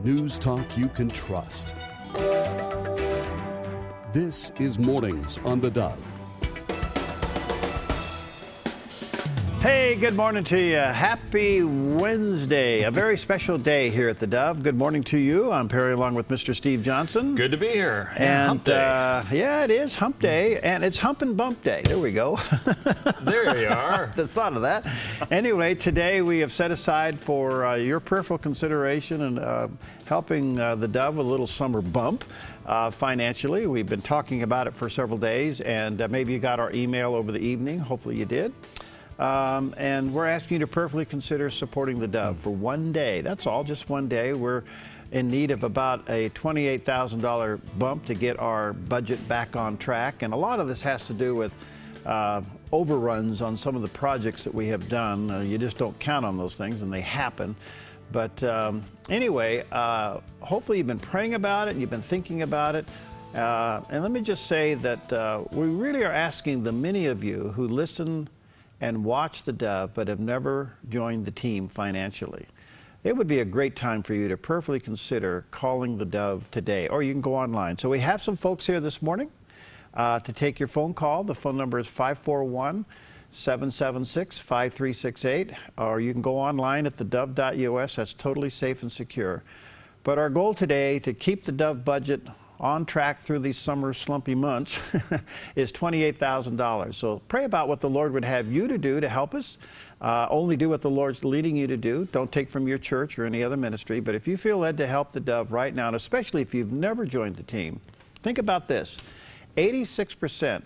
News talk you can trust. This is Mornings on the Dove. Hey, good morning to you. Happy Wednesday. A very special day here at the Dove. Good morning to you. I'm Perry along with Mr. Steve Johnson. Good to be here. And hump day. Yeah, it is hump day, and it's hump and bump day. There we go. There you are. The thought of that. Anyway, today we have set aside for your prayerful consideration and helping the Dove with a little summer bump. Financially, we've been talking about it for several days, and maybe you got our email over the evening. Hopefully you did. And we're asking you to prayerfully consider supporting the Dove for one day. That's all, just one day. We're in need of about a $28,000 bump to get our budget back on track. And a lot of this has to do with overruns on some of the projects that we have done. You just don't count on those things, and they happen. But anyway, hopefully you've been praying about it, you've been thinking about it. And let me just say that we really are asking the many of you who listen and watch the Dove but have never joined the team financially. It would be a great time for you to prayerfully consider calling the Dove today, or you can go online. So we have some folks here this morning to take your phone call. The phone number is 541-776-5368, or you can go online at theDove.us. That's totally safe and secure. But our goal today to keep the Dove budget on track through these summer slumpy months is $28,000. So pray about what the Lord would have you to do to help us. Only do what the Lord's leading you to do. Don't take from your church or any other ministry. But if you feel led to help the Dove right now, and especially if you've never joined the team, think about this. 86%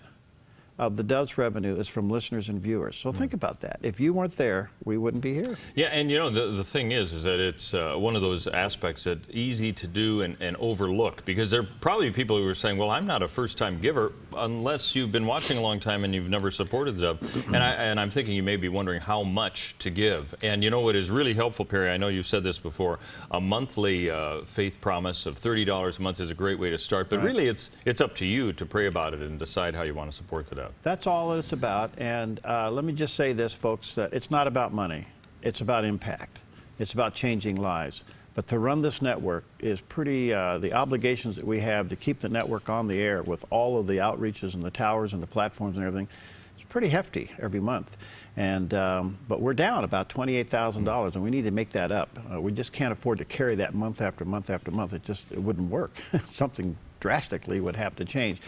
of the Dove's revenue is from listeners and viewers. So think about that. If you weren't there, we wouldn't be here. Yeah, and you know, the thing is that it's one of those aspects that's easy to do and overlook, because there are probably people who are saying, well, I'm not a first-time giver, unless you've been watching a long time and you've never supported the Dove. And I'm thinking you may be wondering how much to give. And you know what is really helpful, Perry, I know you've said this before, a monthly faith promise of $30 a month is a great way to start. But really, it's up to you to pray about it and decide how you want to support the Dove. That's all it's about. And let me just say this, folks, that it's not about money. It's about impact. It's about changing lives. But to run this network is pretty, the obligations that we have to keep the network on the air with all of the outreaches and the towers and the platforms and everything, it's pretty hefty every month. And, but we're down about $28,000, and we need to make that up. We just can't afford to carry that month after month after month. It wouldn't work. Something drastically would have to change.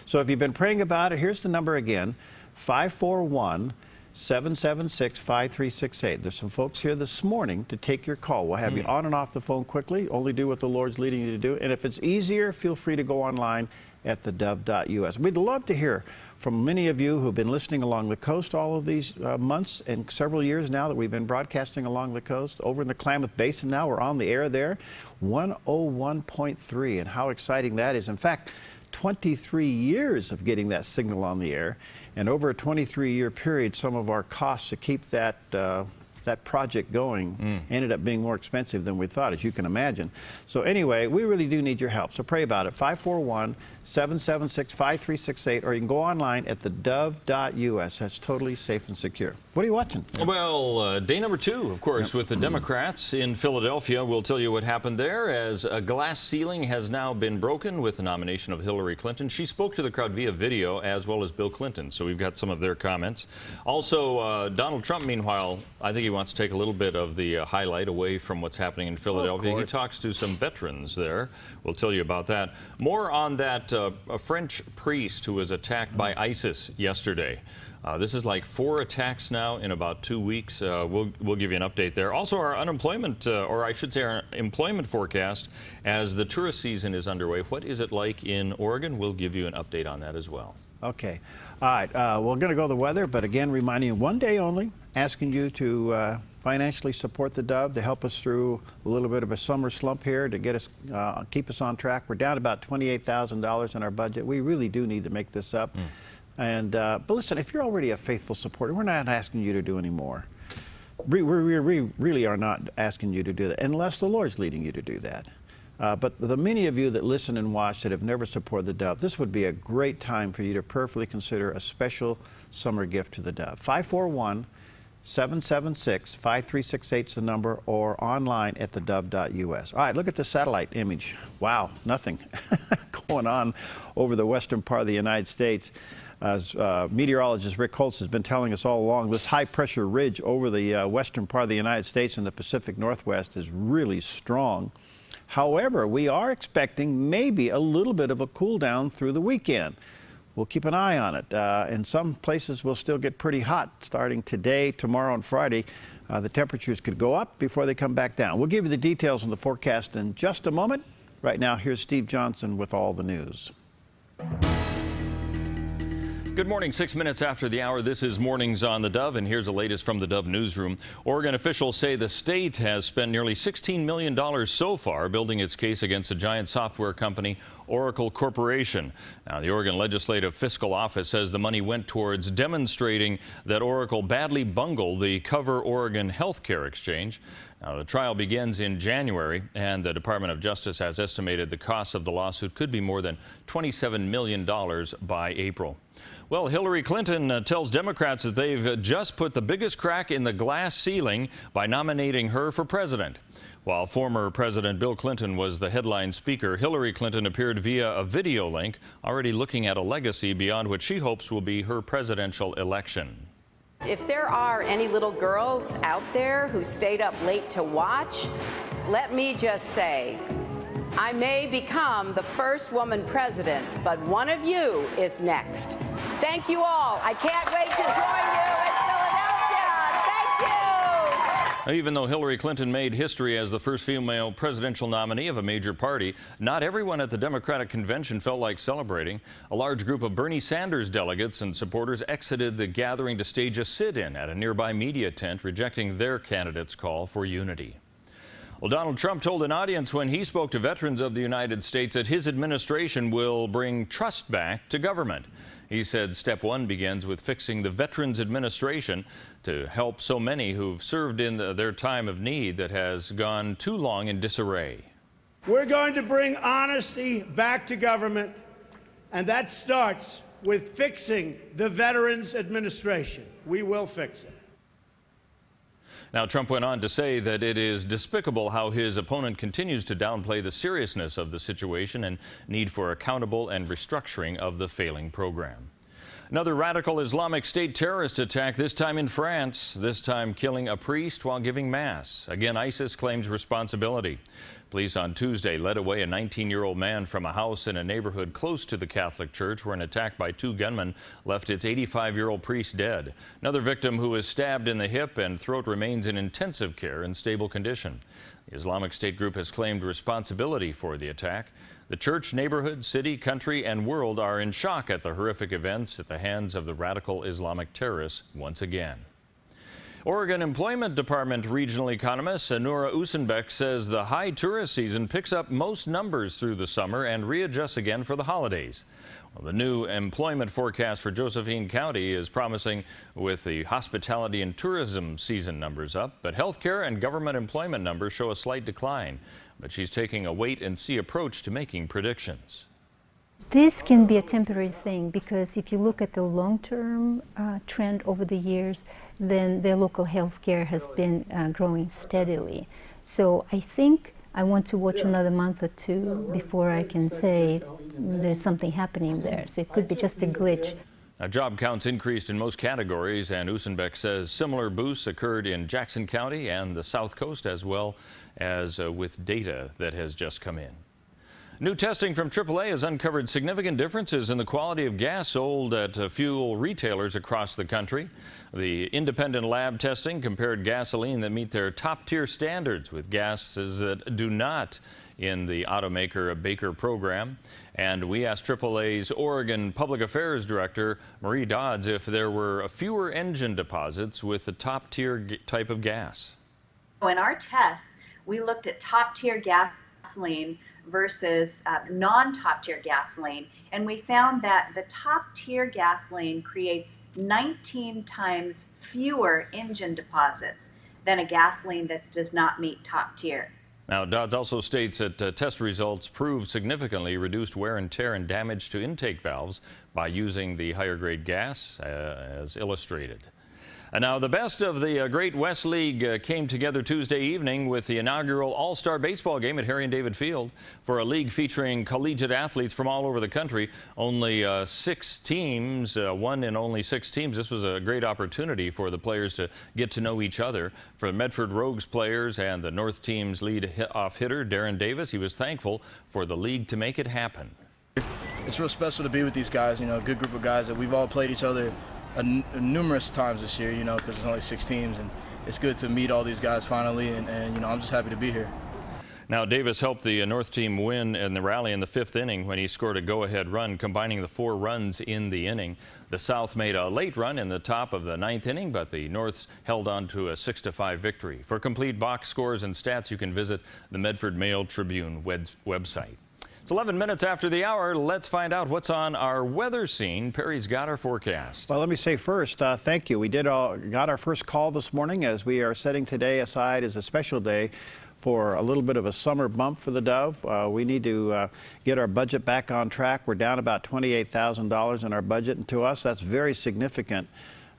So if you've been praying about it, here's the number again, 541-776-5368. There's some folks here this morning to take your call. We'll have you on and off the phone quickly. Only do what the Lord's leading you to do. And if it's easier, feel free to go online at theDove.us. We'd love to hear from many of you who've been listening along the coast all of these months and several years now that we've been broadcasting along the coast. Over in the Klamath Basin now, we're on the air there, 101.3, and how exciting that is. In fact, 23 years of getting that signal on the air, and over a 23-year period, some of our costs to keep that project going ended up being more expensive than we thought, as you can imagine. So anyway, we really do need your help. So pray about it. 541-776-5368, or you can go online at theDove.us. That's totally safe and secure. What are you watching? Well, day number 2, of course, with the Democrats in Philadelphia. We'll tell you what happened there, as a glass ceiling has now been broken with the nomination of Hillary Clinton. She spoke to the crowd via video, as well as Bill Clinton. So we've got some of their comments. Also, Donald Trump, meanwhile, I think he wants to take a little bit of the highlight away from what's happening in Philadelphia. He talks to some veterans there. We'll tell you about that. More on that a French priest who was attacked by ISIS yesterday. This is like 4 attacks now in about 2 weeks. We'll give you an update there. Also, our unemployment, or I should say our employment forecast as the tourist season is underway. What is it like in Oregon? We'll give you an update on that as well. Okay. All right. We're going to go to the weather, but again, reminding you, one day only, asking you to financially support the Dove to help us through a little bit of a summer slump here, to get us, keep us on track. We're down about $28,000 in our budget. We really do need to make this up. And but listen, if you're already a faithful supporter, we're not asking you to do any more. We really are not asking you to do that, unless the Lord's leading you to do that. But the many of you that listen and watch that have never supported the Dove, this would be a great time for you to prayerfully consider a special summer gift to the Dove. 776-5368 is the number, or online at theDove.us. All right, look at the satellite image. Wow, nothing going on over the western part of the United States. As meteorologist Rick Holtz has been telling us all along, this high-pressure ridge over the western part of the United States and the Pacific Northwest is really strong. However, we are expecting maybe a little bit of a cool down through the weekend. We'll keep an eye on it. In some places, we'll still get pretty hot starting today, tomorrow, and Friday. The temperatures could go up before they come back down. We'll give you the details on the forecast in just a moment. Right now, here's Steve Johnson with all the news. Good morning. 6 minutes after the hour, this is Mornings on the Dove, and here's the latest from the Dove newsroom. Oregon officials say the state has spent nearly $16 million so far building its case against the giant software company Oracle Corporation. Now, the Oregon Legislative Fiscal Office says the money went towards demonstrating that Oracle badly bungled the Cover Oregon healthcare exchange. Now, the trial begins in January, and the Department of Justice has estimated the cost of the lawsuit could be more than $27 million by April. Well, Hillary Clinton tells Democrats that they've just put the biggest crack in the glass ceiling by nominating her for president. While former President Bill Clinton was the headline speaker, Hillary Clinton appeared via a video link, already looking at a legacy beyond what she hopes will be her presidential election. If there are any little girls out there who stayed up late to watch, let me just say, I may become the first woman president, but one of you is next. Thank you all. I can't wait to join you in Philadelphia. Thank you. Even though Hillary Clinton made history as the first female presidential nominee of a major party, not everyone at the Democratic convention felt like celebrating. A large group of Bernie Sanders delegates and supporters exited the gathering to stage a sit-in at a nearby media tent, rejecting their candidate's call for unity. Well, Donald Trump told an audience when he spoke to veterans of the United States that his administration will bring trust back to government. He said step one begins with fixing the Veterans Administration to help so many who've served in their time of need that has gone too long in disarray. We're going to bring honesty back to government, and that starts with fixing the Veterans Administration. We will fix it. Now, Trump went on to say that it is despicable how his opponent continues to downplay the seriousness of the situation and need for accountable and restructuring of the failing program. Another radical Islamic State terrorist attack, this time in France, this time killing a priest while giving mass. Again, ISIS claims responsibility. Police on Tuesday led away a 19-year-old man from a house in a neighborhood close to the Catholic Church where an attack by two gunmen left its 85-year-old priest dead. Another victim who was stabbed in the hip and throat remains in intensive care in stable condition. The Islamic State group has claimed responsibility for the attack. The church, neighborhood, city, country, and world are in shock at the horrific events at the hands of the radical Islamic terrorists once again. Oregon Employment Department regional economist Anura Usenbeck says the high tourist season picks up most numbers through the summer and readjusts again for the holidays. Well, the new employment forecast for Josephine County is promising with the hospitality and tourism season numbers up, but healthcare and government employment numbers show a slight decline. But she's taking a wait-and-see approach to making predictions. This can be a temporary thing because if you look at the long-term trend over the years, then the local health care has been growing steadily. So I think I want to watch another month or two before I can say there's something happening there. So it could be just a glitch. Now, job counts increased in most categories, and Usenbeck says similar boosts occurred in Jackson County and the South Coast, as well as with data that has just come in. New testing from AAA has uncovered significant differences in the quality of gas sold at fuel retailers across the country. The independent lab testing compared gasoline that meet their top-tier standards with gases that do not in the automaker Baker program. And we asked AAA's Oregon Public Affairs Director, Marie Dodds, if there were fewer engine deposits with the top-tier type of gas. In our tests, we looked at top-tier gasoline versus non-top tier gasoline, and we found that the top tier gasoline creates 19 times fewer engine deposits than a gasoline that does not meet top tier. Now, Dodds also states that test results prove significantly reduced wear and tear and damage to intake valves by using the higher grade gas as illustrated. And now the best of the Great West League came together Tuesday evening with the inaugural All-Star Baseball game at Harry and David Field for a league featuring collegiate athletes from all over the country. Only 6 teams, one in only 6 teams. This was a great opportunity for the players to get to know each other. For the Medford Rogues players and the North team's lead-off hitter, Darren Davis, he was thankful for the league to make it happen. It's real special to be with these guys, a good group of guys that we've all played each other numerous times this year, because there's only 6 teams, and it's good to meet all these guys finally, and I'm just happy to be here. Now, Davis helped the North team win in the rally in the 5th inning when he scored a go-ahead run, combining the 4 runs in the inning. The South made a late run in the top of the 9th inning, but the Norths held on to a 6-5 victory. For complete box scores and stats, you can visit the Medford Mail Tribune website. It's 11 minutes after the hour. Let's find out what's on our weather scene. Perry's got our forecast. Well, let me say first, thank you. We got our first call this morning as we are setting today aside as a special day for a little bit of a summer bump for the Dove. We need to get our budget back on track. We're down about $28,000 in our budget, and to us, that's very significant.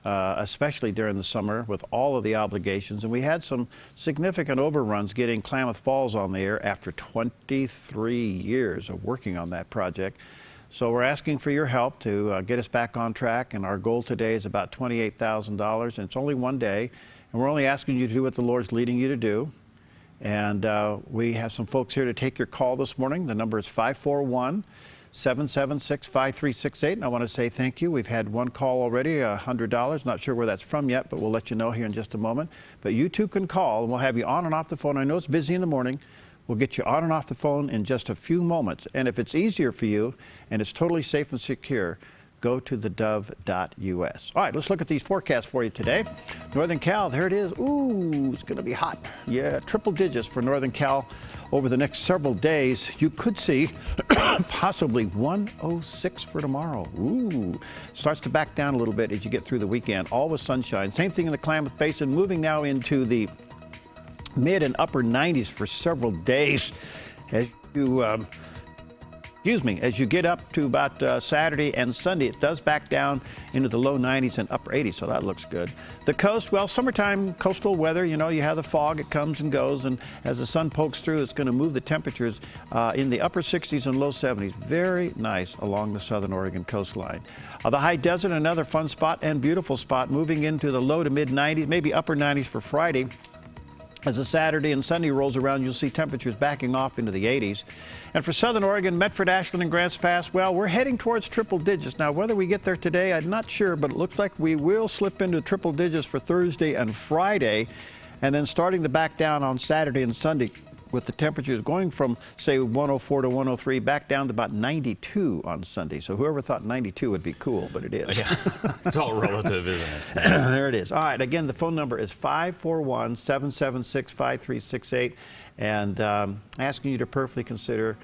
Especially during the summer with all of the obligations. And we had some significant overruns getting Klamath Falls on the air after 23 years of working on that project. So we're asking for your help to get us back on track. And our goal today is about $28,000. And it's only one day. And we're only asking you to do what the Lord's leading you to do. And we have some folks here to take your call this morning. The number is 541-776-5368, and I want to say thank you. We've had one call already, $100. Not sure where that's from yet, but we'll let you know here in just a moment. But you too can call, and we'll have you on and off the phone. I know it's busy in the morning. We'll get you on and off the phone in just a few moments. And if it's easier for you, and it's totally safe and secure, go to theDove.us. All right, let's look at these forecasts for you today. Northern Cal, there it is. Ooh, it's going to be hot. Yeah, triple digits for Northern Cal over the next several days. You could see possibly 106 for tomorrow. Ooh, starts to back down a little bit as you get through the weekend. All with sunshine. Same thing in the Klamath Basin, moving now into the mid and upper 90s for several days as you as you get up to about Saturday and Sunday, it does back down into the low 90s and upper 80s, so that looks good. The coast, well, summertime coastal weather, you have the fog, it comes and goes, and as the sun pokes through, it's going to move the temperatures in the upper 60s and low 70s. Very nice along the southern Oregon coastline. The high desert, another fun spot and beautiful spot, moving into the low to mid 90s, maybe upper 90s for Friday. As the Saturday and Sunday rolls around, you'll see temperatures backing off into the 80s. And for Southern Oregon, Medford, Ashland, and Grants Pass, well, we're heading towards triple digits. Now, whether we get there today, I'm not sure, but it looks like we will slip into triple digits for Thursday and Friday, and then starting to back down on Saturday and Sunday with the temperatures going from, say, 104 to 103 back down to about 92 on Sunday. So whoever thought 92 would be cool, but it is. Yeah. It's all relative, isn't it? There it is. All right, again, the phone number is 541-776-5368, and asking you to prayerfully consider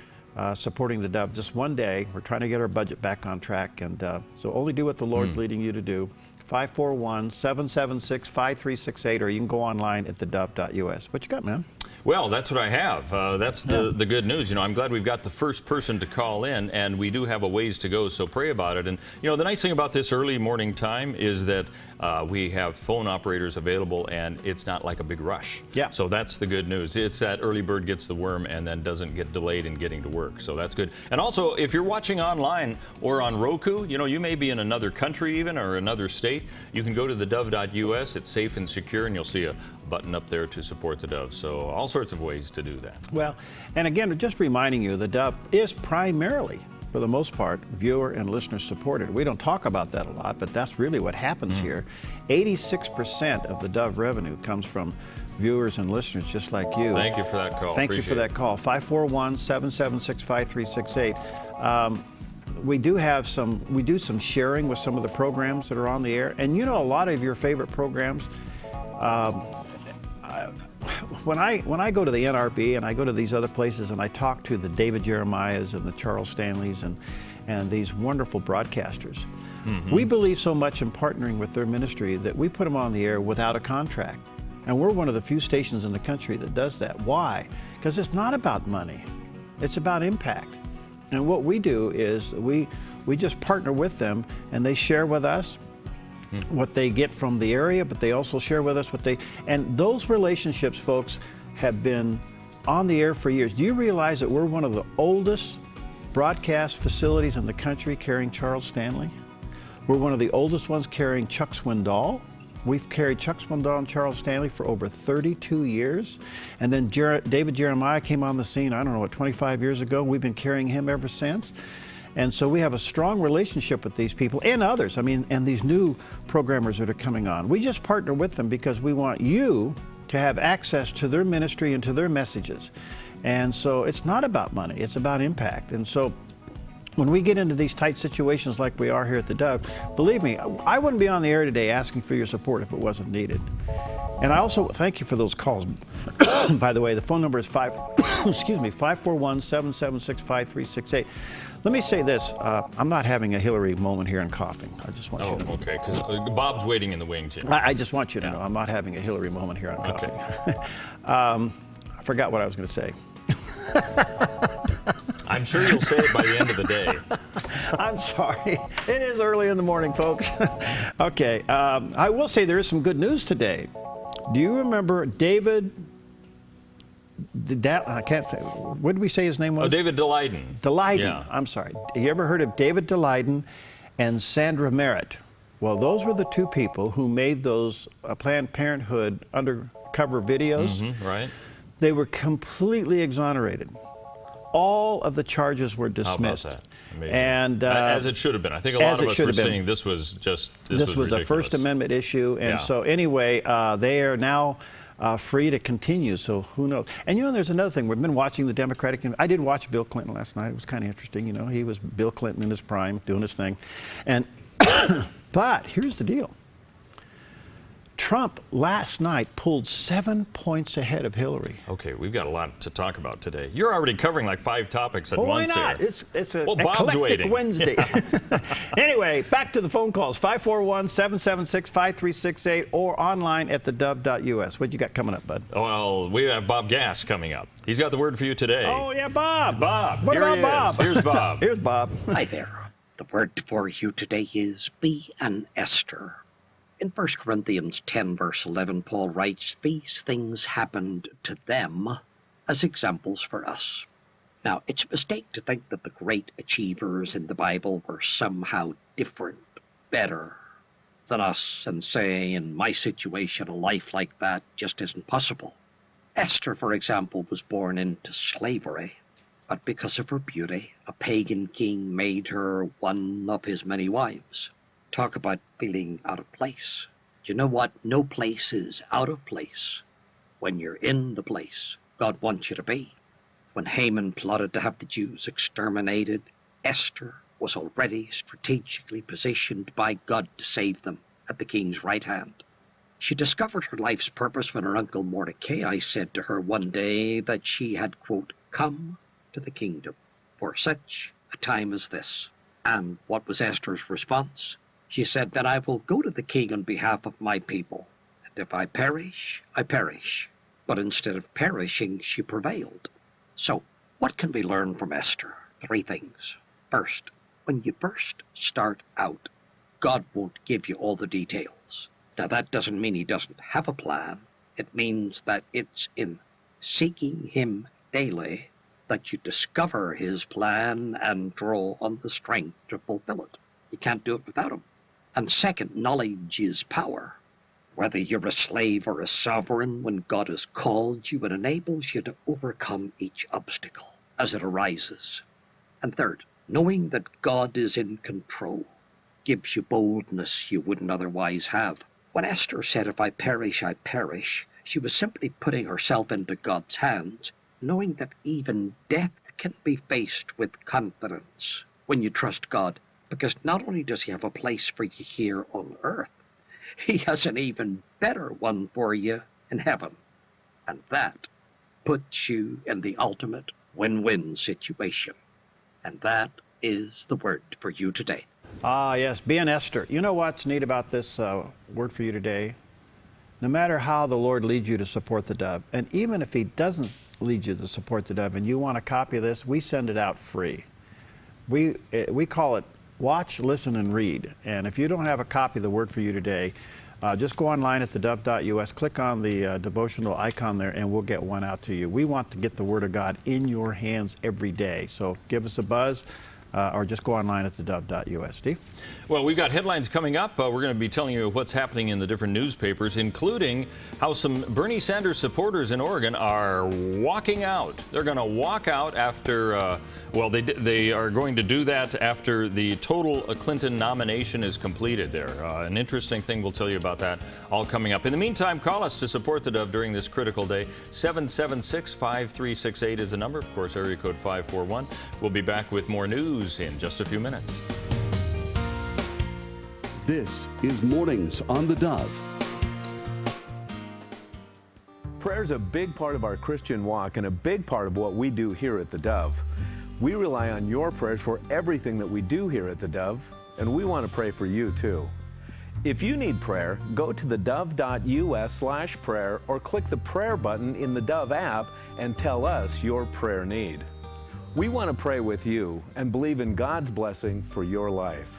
supporting the Dove just one day. We're trying to get our budget back on track, and so only do what the Lord's leading you to do. 541-776-5368, or you can go online at theDove.us. What you got, man? Well, that's what I have. That's the good news. I'm glad we've got the first person to call in, and we do have a ways to go, so pray about it. And, the nice thing about this early morning time is that we have phone operators available, and it's not like a big rush. Yeah. So that's the good news. It's that early bird gets the worm and then doesn't get delayed in getting to work. So that's good. And also, if you're watching online or on Roku, you may be in another country even or another state, you can go to theDove.us. It's safe and secure, and you'll see a button up there to support the Dove. So all sorts of ways to do that. Well, and again, just reminding you, the Dove is primarily, for the most part, viewer and listener supported. We don't talk about that a lot, but that's really what happens here. 86% of the Dove revenue comes from viewers and listeners just like you. Thank you for that call. Thank you for that call. 541-776-5368. We do some sharing with some of the programs that are on the air, and a lot of your favorite programs. When I go to the NRB and I go to these other places and I talk to the David Jeremiahs and the Charles Stanleys and these wonderful broadcasters, we believe so much in partnering with their ministry that we put them on the air without a contract. And we're one of the few stations in the country that does that. Why? Because it's not about money. It's about impact. And what we do is we just partner with them, and they share with us, what they get from the area, but they also share with us what they, and those relationships, folks, have been on the air for years. Do you realize that we're one of the oldest broadcast facilities in the country carrying Charles Stanley? We're one of the oldest ones carrying Chuck Swindoll. We've carried Chuck Swindoll and Charles Stanley for over 32 years. And then David Jeremiah came on the scene, I don't know, what, 25 years ago. We've been carrying him ever since. And so we have a strong relationship with these people and others. I mean, and these new programmers that are coming on. We just partner with them because we want you to have access to their ministry and to their messages. And so it's not about money, it's about impact. And so when we get into these tight situations like we are here at the Dove, believe me, I wouldn't be on the air today asking for your support if it wasn't needed. And I also thank you for those calls. By the way, the phone number is 541-776-5368. Let me say this, I'm not having a Hillary moment here in coughing. I just want you to know. Okay, because Bob's waiting in the wings here. I just want you to know I'm not having a Hillary moment here on coughing. Okay. I forgot what I was going to say. I'm sure you'll say it by the end of the day. I'm sorry. It is early in the morning, folks. Okay. I will say there is some good news today. Do you remember David? I can't say. What did we say his name was? Oh, David Daleiden. Daleiden. Yeah. I'm sorry. You ever heard of David Daleiden and Sandra Merritt? Well, those were the two people who made those Planned Parenthood undercover videos. Mm-hmm, right. They were completely exonerated. All of the charges were dismissed. How about that? Amazing. And as it should have been. I think a lot of us were saying this was just this was a ridiculous. First Amendment issue, and so anyway, they are now free to continue. So who knows? And you know, there's another thing. We've been watching the Democratic. I did watch Bill Clinton last night. It was kind of interesting. You know, he was Bill Clinton in his prime, doing his thing, and but here's the deal. Trump last night pulled 7 points ahead of Hillary. Okay, we've got a lot to talk about today. You're already covering like 5 topics at Well, once why not? here. It's an Bob's eclectic waiting. Wednesday. Anyway, back to the phone calls, 541-776-5368 or online at theDove.us. What you got coming up, bud? Well, we have Bob Gass coming up. He's got the word for you today. Oh, yeah, Bob. Bob. What here about he Bob? is. Here's Bob. Here's Bob. Hi there. The word for you today is be an Esther. In 1 Corinthians 10, verse 11, Paul writes, "These things happened to them as examples for us." Now, it's a mistake to think that the great achievers in the Bible were somehow different, better than us, and say, in my situation, a life like that just isn't possible. Esther, for example, was born into slavery, but because of her beauty, a pagan king made her one of his many wives. Talk about feeling out of place. Do you know what? No place is out of place when you're in the place God wants you to be. When Haman plotted to have the Jews exterminated, Esther was already strategically positioned by God to save them at the king's right hand. She discovered her life's purpose when her uncle Mordecai said to her one day that she had, quote, come to the kingdom for such a time as this. And what was Esther's response? She said that I will go to the king on behalf of my people, and if I perish, I perish. But instead of perishing, she prevailed. So, what can we learn from Esther? 3 things. First, when you first start out, God won't give you all the details. Now, that doesn't mean he doesn't have a plan. It means that it's in seeking him daily that you discover his plan and draw on the strength to fulfill it. You can't do it without him. And second, knowledge is power. Whether you're a slave or a sovereign, when God has called you, it enables you to overcome each obstacle as it arises. And third, knowing that God is in control gives you boldness you wouldn't otherwise have. When Esther said, if I perish, I perish, she was simply putting herself into God's hands, knowing that even death can be faced with confidence when you trust God. Because not only does he have a place for you here on earth, he has an even better one for you in heaven. And that puts you in the ultimate win-win situation. And that is the word for you today. Ah, yes, be an Esther. You know what's neat about this word for you today? No matter how the Lord leads you to support the Dove, and even if he doesn't lead you to support the Dove and you want a copy of this, we send it out free. We call it watch, listen, and read. And if you don't have a copy of the Word for You today, just go online at theDove.us, click on the devotional icon there, and we'll get one out to you. We want to get the Word of God in your hands every day. So give us a buzz. Or just go online at theDove.us. Steve? Well, we've got headlines coming up. We're going to be telling you what's happening in the different newspapers, including how some Bernie Sanders supporters in Oregon are walking out. They're going to walk out after, well, they are going to do that after the total Clinton nomination is completed there. An interesting thing, we'll tell you about that all coming up. In the meantime, call us to support the Dove during this critical day. 776-5368 is the number. Of course, area code 541. We'll be back with more news in just a few minutes. This is Mornings on the Dove. Prayer is a big part of our Christian walk and a big part of what we do here at the Dove. We rely on your prayers for everything that we do here at the Dove, and we want to pray for you too. If you need prayer, go to thedove.us/prayer or click the prayer button in the Dove app and tell us your prayer need. We want to pray with you and believe in God's blessing for your life.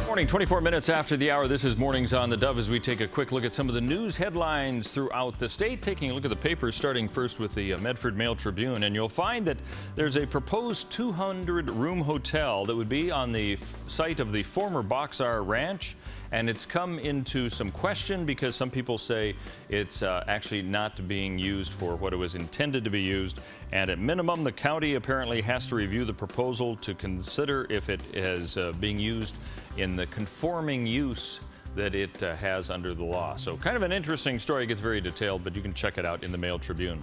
Morning, 24 minutes after the hour. This is Mornings on the Dove as we take a quick look at some of the news headlines throughout the state. Taking a look at the papers, starting first with the Medford Mail Tribune. And you'll find that there's a proposed 200-room hotel that would be on the site of the former Boxar Ranch. And it's come into some question because some people say it's actually not being used for what it was intended to be used. And at minimum, the county apparently has to review the proposal to consider if it is being used in the conforming use that it has under the law. So kind of an interesting story. It gets very detailed, but you can check it out in the Mail Tribune.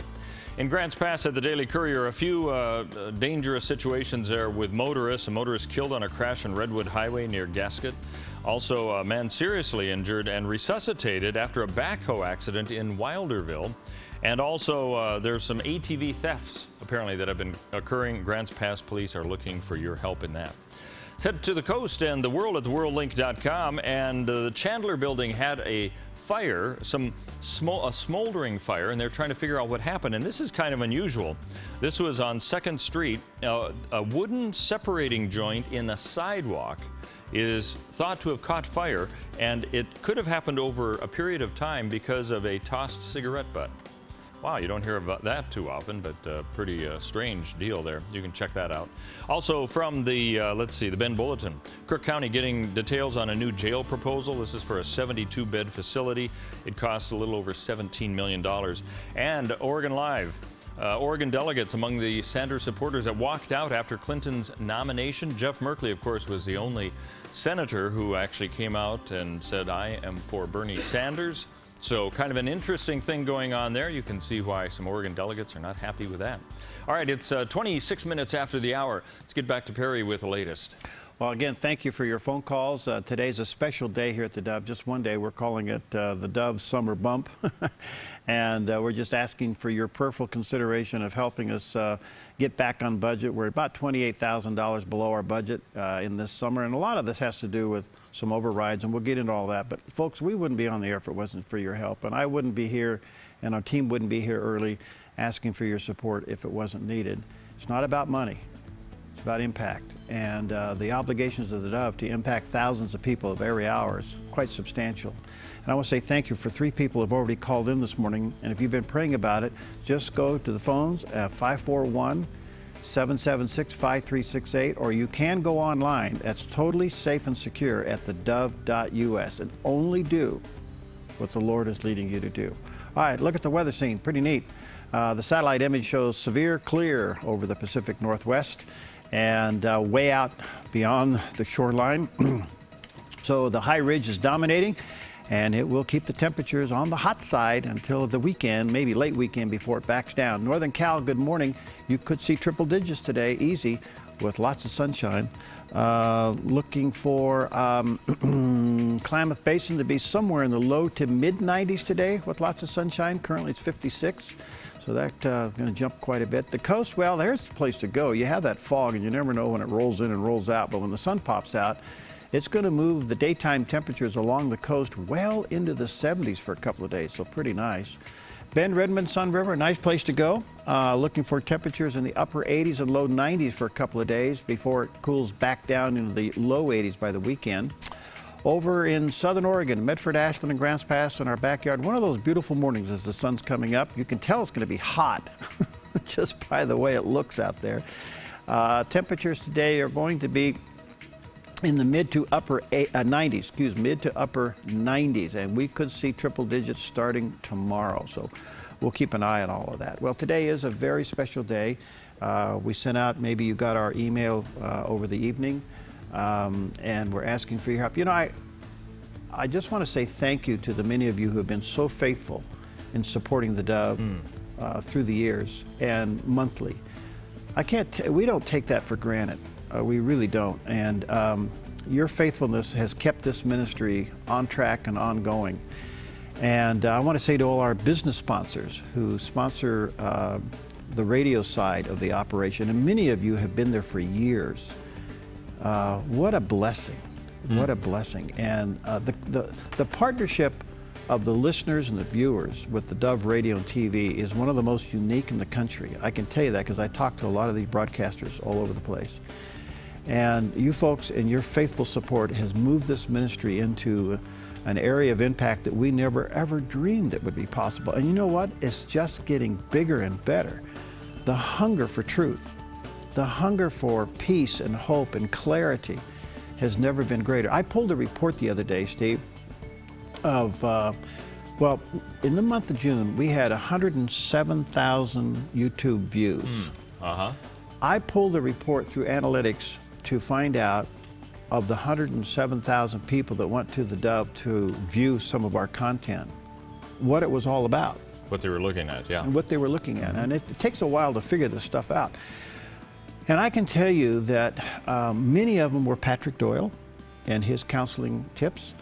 In Grants Pass at the Daily Courier, a few dangerous situations there with motorists. A motorist killed on a crash on Redwood Highway near Gasket. Also, a man seriously injured and resuscitated after a backhoe accident in Wilderville. And also, there's some ATV thefts, apparently, that have been occurring. Grants Pass police are looking for your help in that. Let's head to the coast and the world at theworldlink.com. And the Chandler building had a fire, a smoldering fire, and they're trying to figure out what happened. And this is kind of unusual. This was on 2nd Street. A wooden separating joint in a sidewalk is thought to have caught fire, and it could have happened over a period of time because of a tossed cigarette butt. Wow, you don't hear about that too often, but pretty strange deal there. You can check that out. Also from the, let's see, the Bend Bulletin. Crook County getting details on a new jail proposal. This is for a 72-bed facility. It costs a little over $17 million. And Oregon Live. Oregon delegates among the Sanders supporters that walked out after Clinton's nomination. Jeff Merkley, of course, was the only senator who actually came out and said, I am for Bernie Sanders. So kind of an interesting thing going on there. You can see why some Oregon delegates are not happy with that. All right, it's 26 minutes after the hour. Let's get back to Perry with the latest. Well, again, thank you for your phone calls. Today's a special day here at the Dove. Just one day. We're calling it the Dove Summer Bump. And we're just asking for your prayerful consideration of helping us get back on budget. We're about $28,000 below our budget in this summer. And a lot of this has to do with some overrides, and we'll get into all that. But, folks, we wouldn't be on the air if it wasn't for your help. And I wouldn't be here, and our team wouldn't be here early asking for your support if it wasn't needed. It's not about money. It's about impact. And the obligations of the Dove to impact thousands of people of every hour is quite substantial. And I want to say thank you for 3 people who have already called in this morning. And if you've been praying about it, just go to the phones at 541-776-5368, or you can go online. That's totally safe and secure at thedove.us, and only do what the Lord is leading you to do. All right, look at the weather scene. Pretty neat. The satellite image shows severe clear over the Pacific Northwest and way out beyond the shoreline. So the high ridge is dominating, and it will keep the temperatures on the hot side until the weekend, maybe late weekend, before it backs down. Northern Cal, good morning. You could see triple digits today, easy, with lots of sunshine. Looking for Klamath Basin to be somewhere in the low to mid 90s today with lots of sunshine. Currently it's 56. So that's going to jump quite a bit. The coast, well, there's the place to go. You have that fog, and you never know when it rolls in and rolls out. But when the sun pops out, it's going to move the daytime temperatures along the coast well into the 70s for a couple of days. So pretty nice. Bend, Redmond, Sun River, nice place to go. Looking for temperatures in the upper 80s and low 90s for a couple of days before it cools back down into the low 80s by the weekend. Over in southern Oregon, Medford, Ashland, and Grants Pass in our backyard, one of those beautiful mornings as the sun's coming up. You can tell it's going to be hot just by the way it looks out there. Temperatures today are going to be in the mid to upper 90s, mid to upper 90s, and we could see triple digits starting tomorrow. So we'll keep an eye on all of that. Well, today is a very special day. We sent out, maybe you got our email over the evening. And we're asking for your help. You know, I just want to say thank you to the many of you who have been so faithful in supporting the Dove through the years and monthly. We don't take that for granted. We really don't. And your faithfulness has kept this ministry on track and ongoing. And I want to say to all our business sponsors who sponsor the radio side of the operation, and many of you have been there for years. What a blessing. What a blessing. And the partnership of the listeners and the viewers with the Dove Radio and TV is one of the most unique in the country. I can tell you that because I talk to a lot of these broadcasters all over the place. And you folks and your faithful support has moved this ministry into an area of impact that we never ever dreamed it would be possible. And you know what? It's just getting bigger and better. The hunger for truth, the hunger for peace and hope and clarity has never been greater. I pulled a report the other day, Steve, of, well, in the month of June, we had 107,000 YouTube views. I pulled a report through analytics to find out of the 107,000 people that went to the Dove to view some of our content, what it was all about. What they were looking at, yeah. And what they were looking at. And it takes a while to figure this stuff out. And I can tell you that many of them were Patrick Doyle and his counseling tips.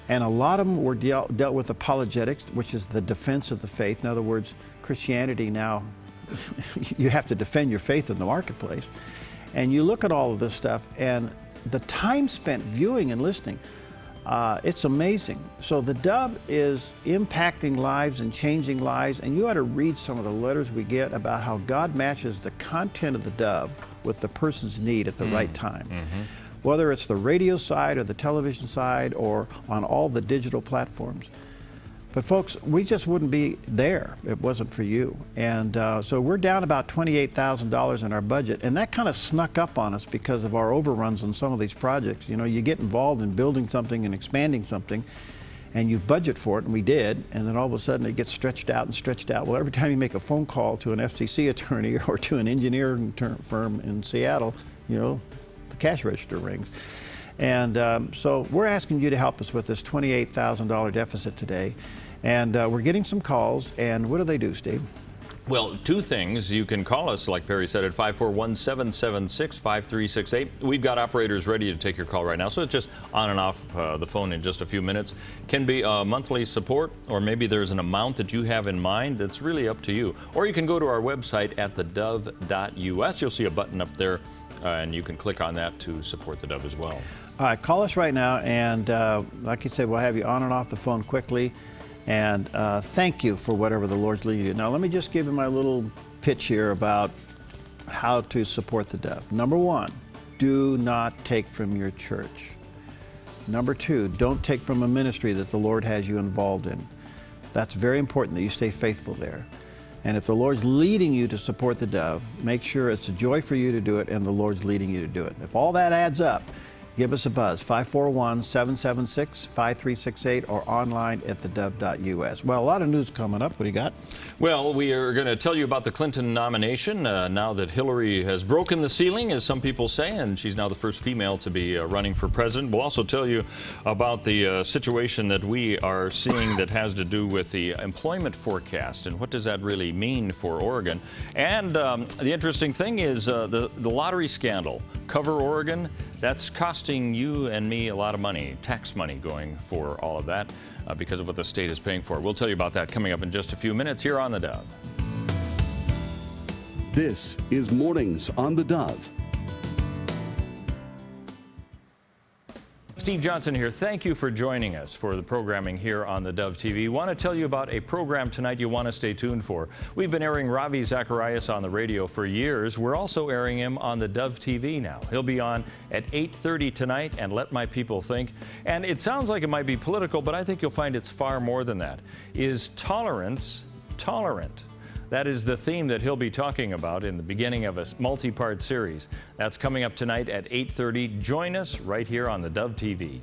And a lot of them were dealt with apologetics, which is the defense of the faith. In other words, Christianity now, you have to defend your faith in the marketplace. And you look at all of this stuff, and the time spent viewing and listening, it's amazing. So the Dove is impacting lives and changing lives, and you ought to read some of the letters we get about how God matches the content of the Dove with the person's need at the right time. Whether it's the radio side or the television side or on all the digital platforms. But folks, we just wouldn't be there if it wasn't for you. And so we're down about $28,000 in our budget, and that kind of snuck up on us because of our overruns on some of these projects. You know, you get involved in building something and expanding something, and you budget for it, and we did, and then all of a sudden it gets stretched out and stretched out. Well, every time you make a phone call to an FCC attorney or to an engineering firm in Seattle, you know, the cash register rings. And so we're asking you to help us with this $28,000 deficit today. And we're getting some calls, and what do they do, Steve? Well, two things. You can call us, like Perry said, at 541-776-5368. We've got operators ready to take your call right now, so it's just on and off the phone in just a few minutes. Can be a monthly support, or maybe there's an amount that you have in mind that's really up to you. Or you can go to our website at theDove.us. You'll see a button up there, and you can click on that to support the Dove as well. All right, call us right now, and like you said, we'll have you on and off the phone quickly. And thank you for whatever the Lord's leading you. Now, let me just give you my little pitch here about how to support the Dove. Number one, do not take from your church. Number two, don't take from a ministry that the Lord has you involved in. That's very important that you stay faithful there. And if the Lord's leading you to support the Dove, make sure it's a joy for you to do it and the Lord's leading you to do it. If all that adds up, give us a buzz, 541-776-5368, or online at thedove.us. Well, a lot of news coming up. What do you got? Well, we are going to tell you about the Clinton nomination now that Hillary has broken the ceiling, as some people say, and she's now the first female to be running for president. We'll also tell you about the situation that we are seeing that has to do with the employment forecast and what does that really mean for Oregon. And the interesting thing is the lottery scandal. Cover Oregon. That's costing you and me a lot of money, tax money going for all of that because of what the state is paying for. We'll tell you about that coming up in just a few minutes here on the Dove. This is Mornings on the Dove. Steve Johnson here. Thank you for joining us for the programming here on the Dove TV. Want to tell you about a program tonight you want to stay tuned for. We've been airing Ravi Zacharias on the radio for years. We're also airing him on the Dove TV now. He'll be on at 8:30 tonight and Let My People Think. And it sounds like it might be political, but I think you'll find it's far more than that. Is tolerance tolerant? That is the theme that he'll be talking about in the beginning of a multi-part series. That's coming up tonight at 8:30. Join us right here on the Dove TV.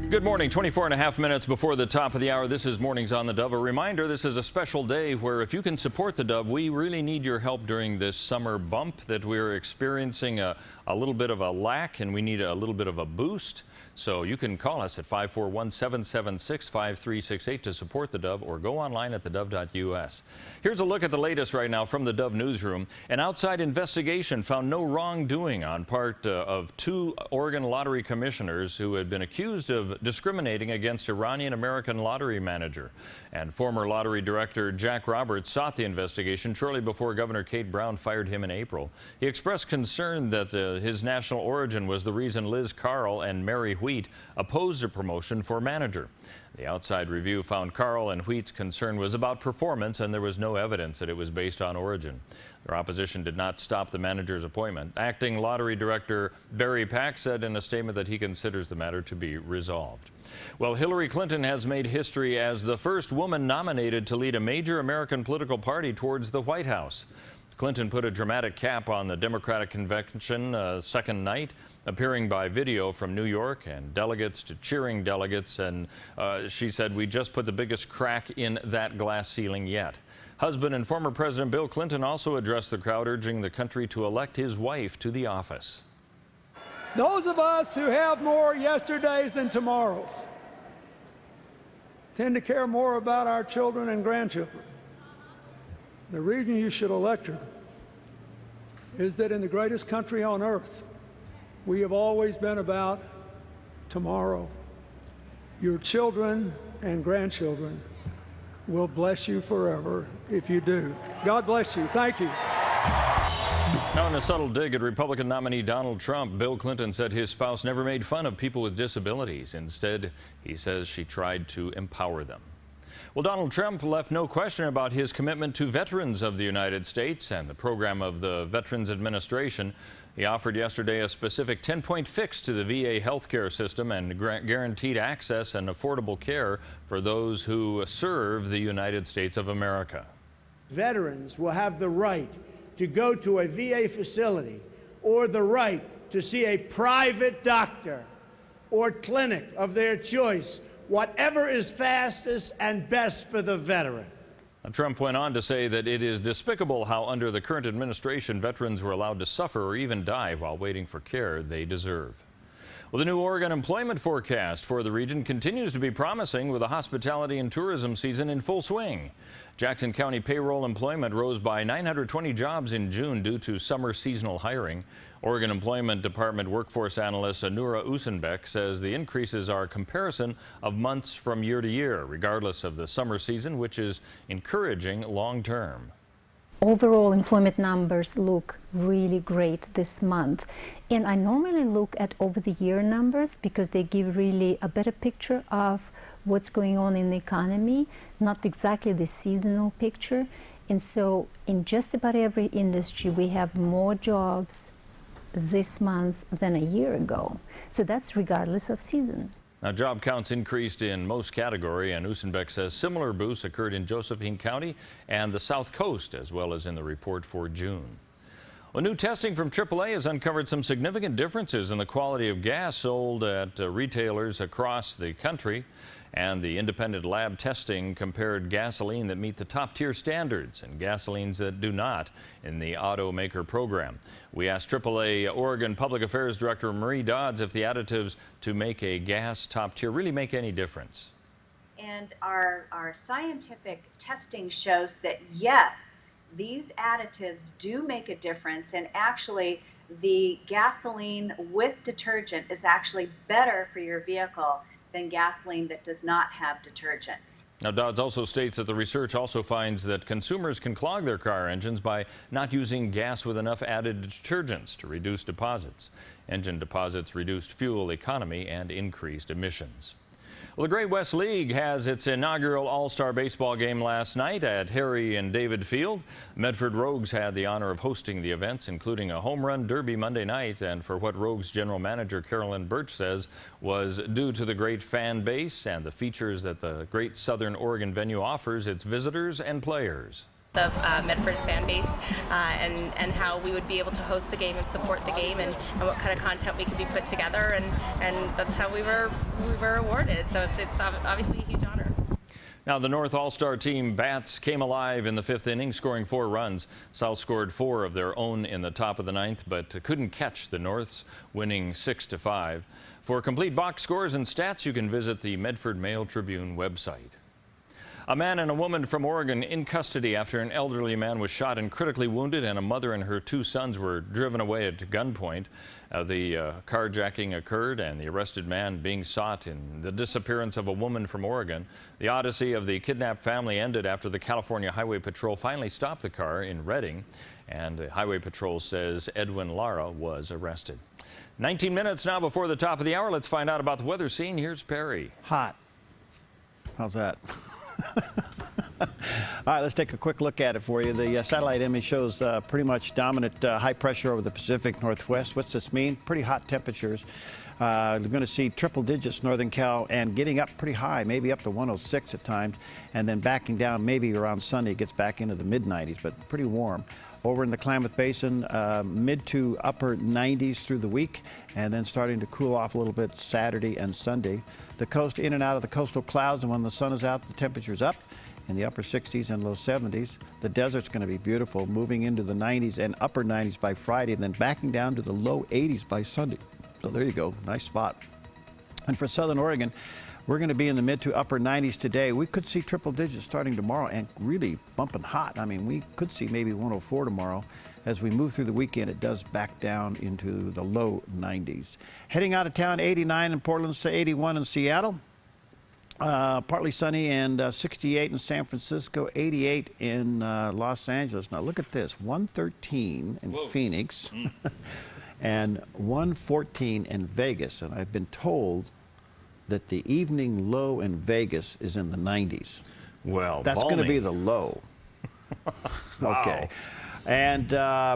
Good morning. 24 and a half minutes before the top of the hour. This is Mornings on the Dove. A reminder, this is a special day where if you can support the Dove, we really need your help during this summer bump that we're experiencing a little bit of a lack, and we need a little bit of a boost. So you can call us at 541-776-5368 to support the Dove, or go online at thedove.us. Here's a look at the latest right now from the Dove newsroom. An outside investigation found no wrongdoing on part of 2 Oregon lottery commissioners who had been accused of discriminating against Iranian-American lottery manager. And former lottery director Jack Roberts sought the investigation shortly before Governor Kate Brown fired him in April. He expressed concern that his national origin was the reason Liz Carl and Mary Wheat opposed a promotion for manager. The outside review found Carl and Wheat's concern was about performance, and there was no evidence that it was based on origin. Their opposition did not stop the manager's appointment. Acting lottery director Barry Pack said in a statement that he considers the matter to be resolved. Well, Hillary Clinton has made history as the first woman nominated to lead a major American political party towards the White House. Clinton put a dramatic cap on the Democratic convention second night, appearing by video from New York and delegates to cheering delegates, and she said, "We just put the biggest crack in that glass ceiling yet." Husband and former President Bill Clinton also addressed the crowd, urging the country to elect his wife to the office. Those of us who have more yesterdays than tomorrows tend to care more about our children and grandchildren. The reason you should elect her is that in the greatest country on earth, we have always been about tomorrow. Your children and grandchildren will bless you forever if you do. God bless you. Thank you. Now, in a subtle dig at Republican nominee Donald Trump, Bill Clinton said his spouse never made fun of people with disabilities. Instead, he says she tried to empower them. Well, Donald Trump left no question about his commitment to veterans of the United States and the program of the Veterans Administration. He offered yesterday a specific 10-point fix to the VA healthcare system and guaranteed access and affordable care for those who serve the United States of America. Veterans will have the right to go to a VA facility or the right to see a private doctor or clinic of their choice, whatever is fastest and best for the veteran. Trump went on to say that it is despicable how under the current administration veterans were allowed to suffer or even die while waiting for care they deserve. Well, the new Oregon employment forecast for the region continues to be promising, with the hospitality and tourism season in full swing. Jackson County payroll employment rose by 920 jobs in June due to summer seasonal hiring. Oregon Employment Department workforce analyst Anura Usenbeck says the increases are a comparison of months from year to year, regardless of the summer season, which is encouraging long term. Overall employment numbers look really great this month, and I normally look at over the year numbers because they give really a better picture of what's going on in the economy, not exactly the seasonal picture. And so in just about every industry we have more jobs this month than a year ago. So that's regardless of season. Now, job counts increased in most category, and Usenbeck says similar boosts occurred in Josephine County and the South Coast, as well as in the report for June. Well, new testing from AAA has uncovered some significant differences in the quality of gas sold at retailers across the country. And the independent lab testing compared gasoline that meet the top-tier standards and gasolines that do not in the automaker program. We asked AAA Oregon Public Affairs Director Marie Dodds if the additives to make a gas top-tier really make any difference. And our scientific testing shows that, yes, these additives do make a difference, and actually the gasoline with detergent is actually better for your vehicle than gasoline that does not have detergent. Now, Dodds also states that the research also finds that consumers can clog their car engines by not using gas with enough added detergents to reduce deposits. Engine deposits reduced fuel economy and increased emissions. Well, the Great West League has its inaugural All-Star Baseball game last night at Harry and David Field. Medford Rogues had the honor of hosting the events, including a home run derby Monday night, and for what Rogues general manager Carolyn Birch says was due to the great fan base and the features that the great Southern Oregon venue offers its visitors and players. of Medford's fan base and how we would be able to host the game and support the game and what kind of content we could be put together, and that's how we were awarded. So it's obviously a huge honor. Now, the North All-Star team bats came alive in the 5th inning, scoring 4 runs. South scored 4 of their own in the top of the 9th, but couldn't catch the Norths, winning 6-5. For complete box scores and stats, you can visit the Medford Mail Tribune website. A man and a woman from Oregon in custody after an elderly man was shot and critically wounded, and a mother and her 2 sons were driven away at gunpoint. The carjacking occurred and the arrested man being sought in the disappearance of a woman from Oregon. The odyssey of the kidnapped family ended after the California Highway Patrol finally stopped the car in Redding, and the Highway Patrol says Edwin Lara was arrested. 19 minutes now before the top of the hour. Let's find out about the weather scene. Here's Perry. Hot. How's that? All right, let's take a quick look at it for you. The satellite image shows pretty much dominant high pressure over the Pacific Northwest. What's this mean? Pretty hot temperatures. You're going to see triple digits Northern Cal and getting up pretty high, maybe up to 106 at times, and then backing down maybe around Sunday. It gets back into the mid-90s, but pretty warm. Over in the Klamath Basin, mid to upper 90s through the week, and then starting to cool off a little bit Saturday and Sunday. The coast in and out of the coastal clouds, and when the sun is out, the temperature's up in the upper 60s and low 70s. The desert's going to be beautiful, moving into the 90s and upper 90s by Friday, and then backing down to the low 80s by Sunday. So there you go, nice spot. And for Southern Oregon, we're going to be in the mid to upper 90s today. We could see triple digits starting tomorrow and really bumping hot. I mean, we could see maybe 104 tomorrow. As we move through the weekend, it does back down into the low 90s. Heading out of town, 89 in Portland, 81 in Seattle. Partly sunny and 68 in San Francisco, 88 in Los Angeles. Now look at this, 113 in Phoenix and 114 in Vegas. And I've been told that the evening low in Vegas is in the 90s. Well, that's going to be the low. Wow. Okay. And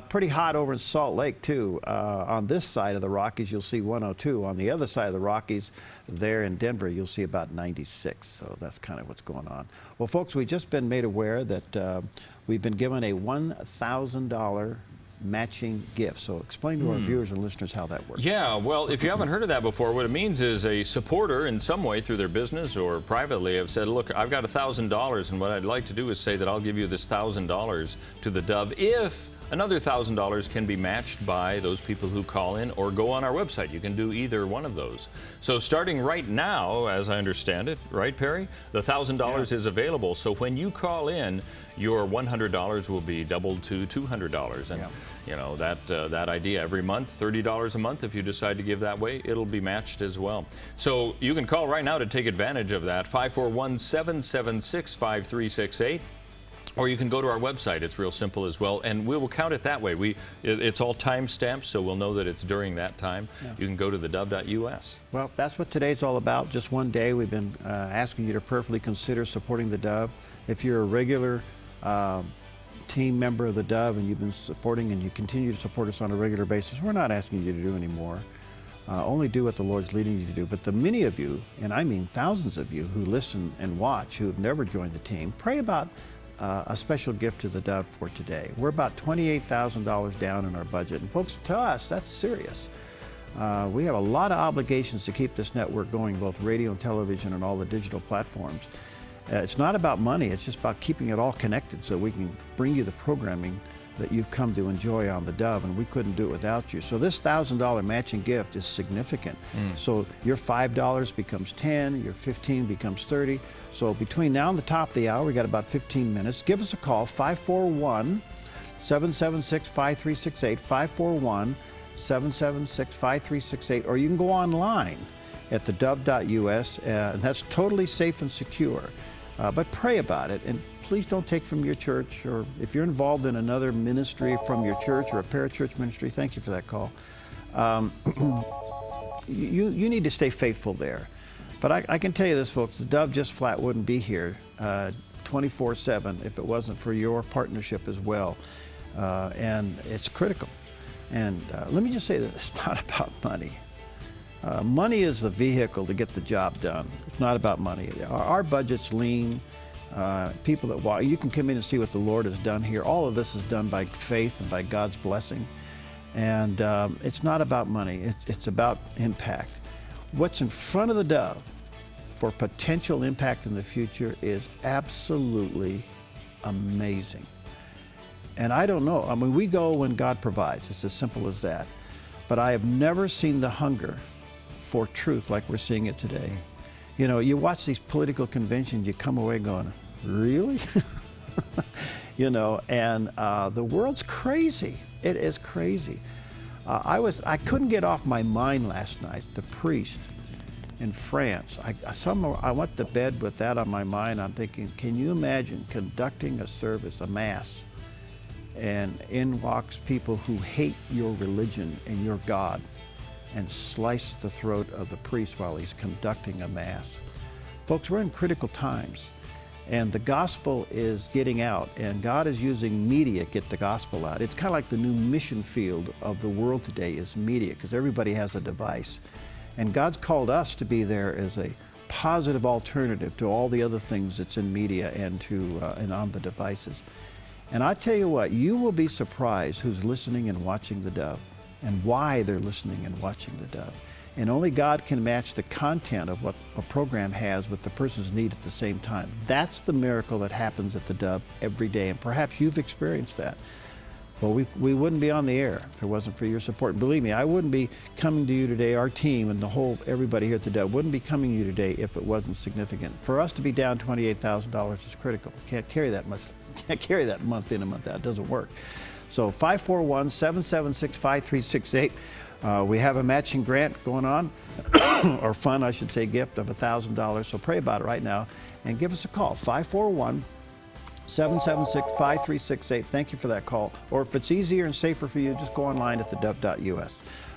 pretty hot over in Salt Lake, too. On this side of the Rockies, you'll see 102. On the other side of the Rockies, there in Denver, you'll see about 96. So that's kind of what's going on. Well, folks, we've just been made aware that we've been given a $1,000 matching gift. So explain to our viewers and listeners how that works. Yeah, well, if you haven't heard of that before, what it means is a supporter in some way through their business or privately have said, look, I've got $1,000, and what I'd like to do is say that I'll give you this $1,000 to the Dove if another $1,000 can be matched by those people who call in or go on our website. You can do either one of those. So starting right now, as I understand it, right, Perry? The $1,000 is available. So when you call in, your $100 will be doubled to $200. And you know, that idea, every month, $30 a month, if you decide to give that way, it'll be matched as well. So you can call right now to take advantage of that, 541-776-5368. Or you can go to our website. It's real simple as well, and we will count it that way. It's all time stamped, so we'll know that it's during that time. Yeah. You can go to theDove.us. Well, that's what today's all about. Just one day, we've been asking you to prayerfully consider supporting the Dove. If you're a regular team member of the Dove and you've been supporting and you continue to support us on a regular basis, we're not asking you to do any more. Only do what the Lord's leading you to do. But the many of you, and I mean thousands of you who listen and watch, who have never joined the team, pray about a special gift to the Dove for today. We're about $28,000 down in our budget. And folks, to us, that's serious. We have a lot of obligations to keep this network going, both radio and television and all the digital platforms. It's not about money, it's just about keeping it all connected so we can bring you the programming that you've come to enjoy on the Dove, and we couldn't do it without you. So this $1,000 matching gift is significant. So your $5 becomes 10, your 15 becomes 30. So between now and the top of the hour, we got about 15 minutes. Give us a call, 541-776-5368, 541-776-5368, or you can go online at theDove.us, and that's totally safe and secure. But pray about it, and please don't take from your church, or if you're involved in another ministry from your church or a parachurch ministry, thank you for that call. You need to stay faithful there. But I can tell you this, folks, the Dove just flat wouldn't be here 24/7 if it wasn't for your partnership as well. And it's critical. And let me just say that it's not about money. Money is the vehicle to get the job done. It's not about money. Our budget's lean. people that walk. You can come in and see what the Lord has done here. All of this is done by faith and by God's blessing. And it's not about money, it's about impact. What's in front of the Dove for potential impact in the future is absolutely amazing. And I don't know, I mean, we go when God provides, it's as simple as that. But I have never seen the hunger for truth like we're seeing it today. You know, you watch these political conventions, you come away going, really? You know, and the world's crazy. It is crazy. I couldn't get off my mind last night, the priest in France. I went to bed with that on my mind. I'm thinking, can you imagine conducting a service, a mass, and in walks people who hate your religion and your God and slice the throat of the priest while he's conducting a mass. Folks, we're in critical times. And the gospel is getting out, and God is using media to get the gospel out. It's kind of like the new mission field of the world today is media, because everybody has a device. And God's called us to be there as a positive alternative to all the other things that's in media and on the devices. And I tell you what, you will be surprised who's listening and watching the Dove, and why they're listening and watching the Dove. And only God can match the content of what a program has with the person's need at the same time. That's the miracle that happens at the Dove every day, and perhaps you've experienced that. Well, we wouldn't be on the air if it wasn't for your support. Believe me, I wouldn't be coming to you today, our team and everybody here at the Dove wouldn't be coming to you today if it wasn't significant. For us to be down $28,000 is critical. Can't carry that much. Can't carry that month in, a month out. It doesn't work. So 541-776-5368. We have a matching grant going on, or fund, I should say, gift of $1,000. So pray about it right now and give us a call, 541-776-5368. Thank you for that call. Or if it's easier and safer for you, just go online at theDove.us.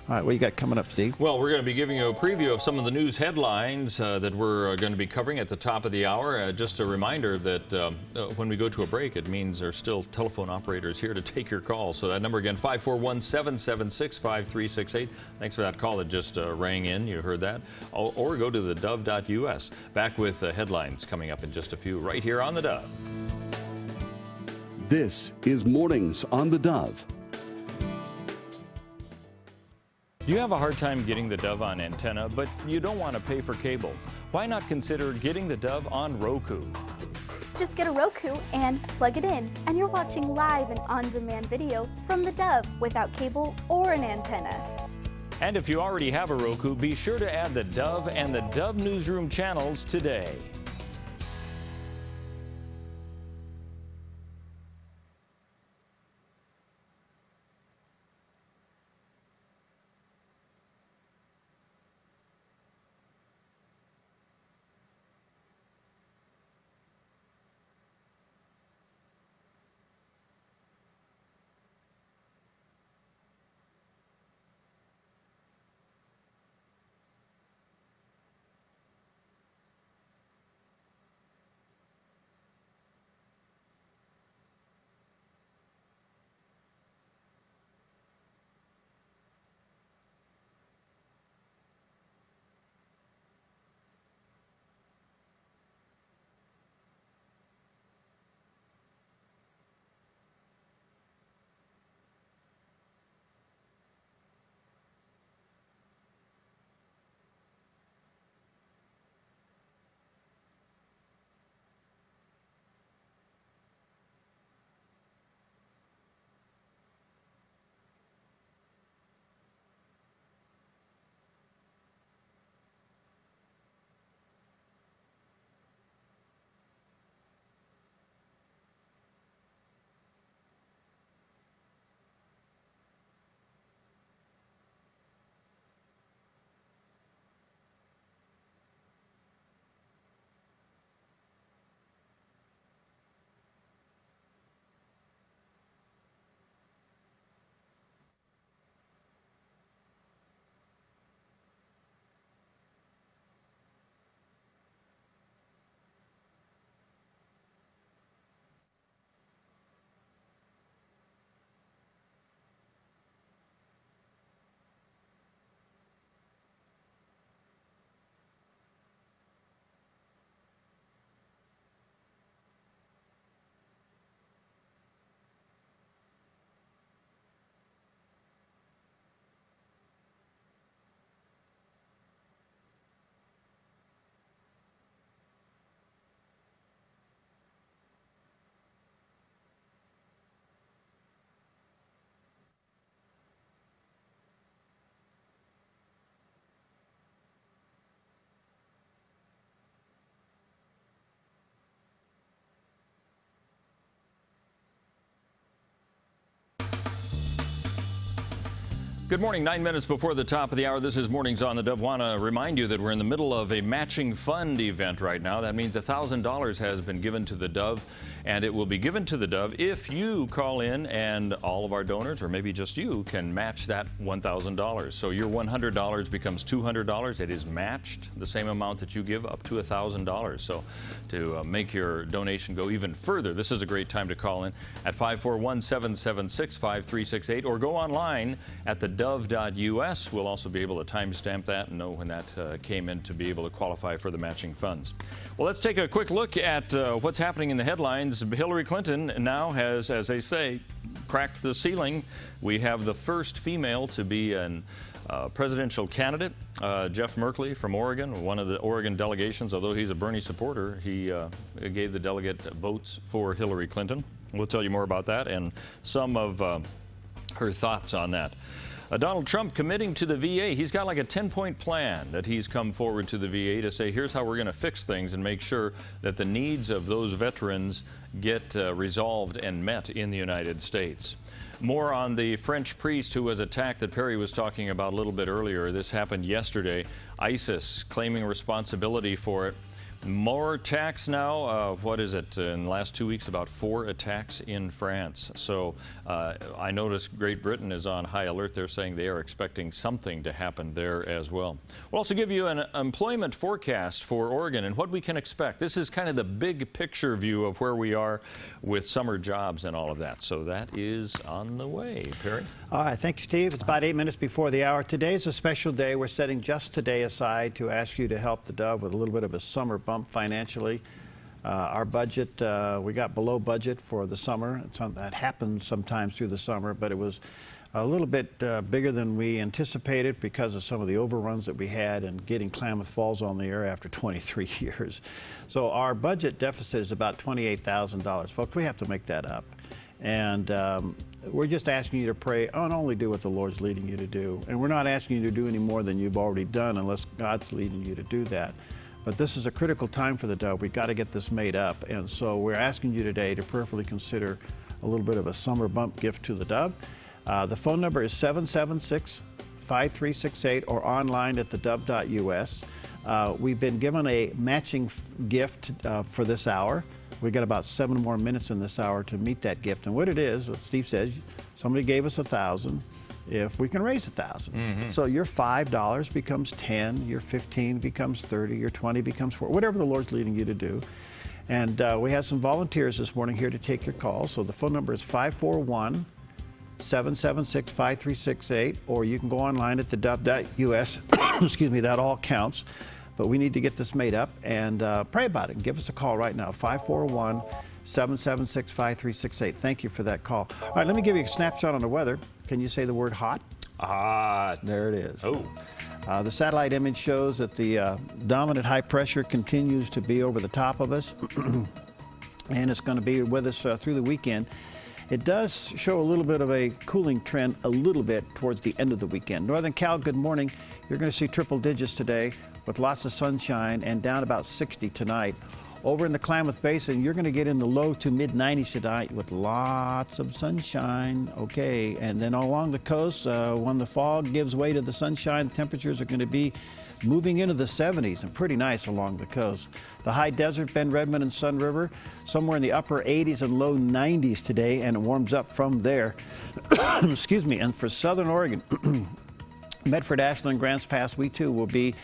All right, what you got coming up, Steve? Well, we're going to be giving you a preview of some of the news headlines that we're going to be covering at the top of the hour. Just a reminder that when we go to a break, it means there's still telephone operators here to take your calls. So that number again, 541-776-5368. Thanks for that call that just rang in. You heard that. Or go to theDove.us. Back with headlines coming up in just a few right here on the Dove. This is Mornings on the Dove. Do you have a hard time getting the Dove on antenna, but you don't want to pay for cable? Why not consider getting the Dove on Roku? Just get a Roku and plug it in, and you're watching live and on-demand video from the Dove without cable or an antenna. And if you already have a Roku, be sure to add the Dove and the Dove Newsroom channels today. Good morning. 9 minutes before the top of the hour. This is Mornings on the Dove. Want to remind you that we're in the middle of a matching fund event right now. That means $1,000 has been given to the Dove, and it will be given to the Dove if you call in and all of our donors, or maybe just you, can match that $1,000. So your $100 becomes $200. It is matched the same amount that you give, up to $1,000. So to make your donation go even further, this is a great time to call in at 541-776-5368 or go online at theDove.us. We'll also be able to timestamp that and know when that came in to be able to qualify for the matching funds. Well, let's take a quick look at what's happening in the headlines. Hillary Clinton now has, as they say, cracked the ceiling. We have the first female to be an presidential candidate. Jeff Merkley from Oregon, one of the Oregon delegations, although he's a Bernie supporter, he gave the delegate votes for Hillary Clinton. We'll tell you more about that and some of her thoughts on that. Donald Trump committing to the VA. He's got like a 10-point plan that he's come forward to the VA to say, here's how we're going to fix things and make sure that the needs of those veterans get resolved and met in the United States. More on the French priest who was attacked that Perry was talking about a little bit earlier. This happened yesterday. ISIS claiming responsibility for it. More attacks now. What is it? In the last 2 weeks, about 4 attacks in France. So I noticed Great Britain is on high alert. They're saying they are expecting something to happen there as well. We'll also give you an employment forecast for Oregon and what we can expect. This is kind of the big picture view of where we are with summer jobs and all of that. So that is on the way. Perry? All right. Thank you, Steve. It's about 8 minutes before the hour. Today is a special day. We're setting just today aside to ask you to help the Dove with a little bit of a summer bump financially. Our budget, we got below budget for the summer. That happens sometimes through the summer, but it was a little bit bigger than we anticipated because of some of the overruns that we had and getting Klamath Falls on the air after 23 years. So our budget deficit is about $28,000. Folks, we have to make that up. And we're just asking you to pray and only do what the Lord's leading you to do. And we're not asking you to do any more than you've already done unless God's leading you to do that. But this is a critical time for the Dove. We've got to get this made up. And so we're asking you today to prayerfully consider a little bit of a summer bump gift to the Dove. The phone number is 776-5368 or online at theDove.us. We've been given a matching gift for this hour. We've got about 7 more minutes in this hour to meet that gift. And what it is, what Steve says, somebody gave us $1,000. If we can raise $1,000. So your $5 becomes 10, your 15 becomes 30, your 20 becomes 40, whatever the Lord's leading you to do. And we have some volunteers this morning here to take your calls. So the phone number is 541-776-5368, or you can go online at theDove.us. Excuse me, that all counts. But we need to get this made up and pray about it. And give us a call right now, 541-776-5368. Thank you for that call. All right, let me give you a snapshot on the weather. Can you say the word hot? Hot. There it is. Oh. The satellite image shows that the dominant high pressure continues to be over the top of us, and it's going to be with us through the weekend. It does show a little bit of a cooling trend a little bit towards the end of the weekend. Northern Cal, good morning. You're going to see triple digits today with lots of sunshine and down about 60 tonight. Over in the Klamath Basin, you're going to get in the low to mid-90s tonight with lots of sunshine. Okay, and then along the coast, when the fog gives way to the sunshine, the temperatures are going to be moving into the 70s and pretty nice along the coast. The high desert, Bend, Redmond, and Sun River, somewhere in the upper 80s and low 90s today, and it warms up from there. Excuse me, and for southern Oregon, Medford, Ashland, Grants Pass, we too will be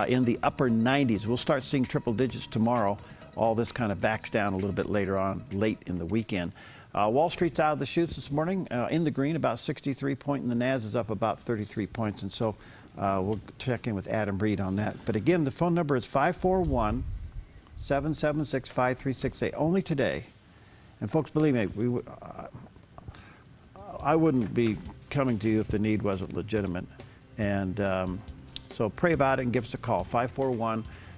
in the upper 90s. We'll start seeing triple digits tomorrow. All this kind of backs down a little bit later on, late in the weekend. Wall Street's out of the chutes this morning, in the green, about 63 points, and the NAS is up about 33 points. And so we'll check in with Adam Reed on that. But again, the phone number is 541-776-5368, only today. And folks, believe me, I wouldn't be coming to you if the need wasn't legitimate. And so pray about it and give us a call,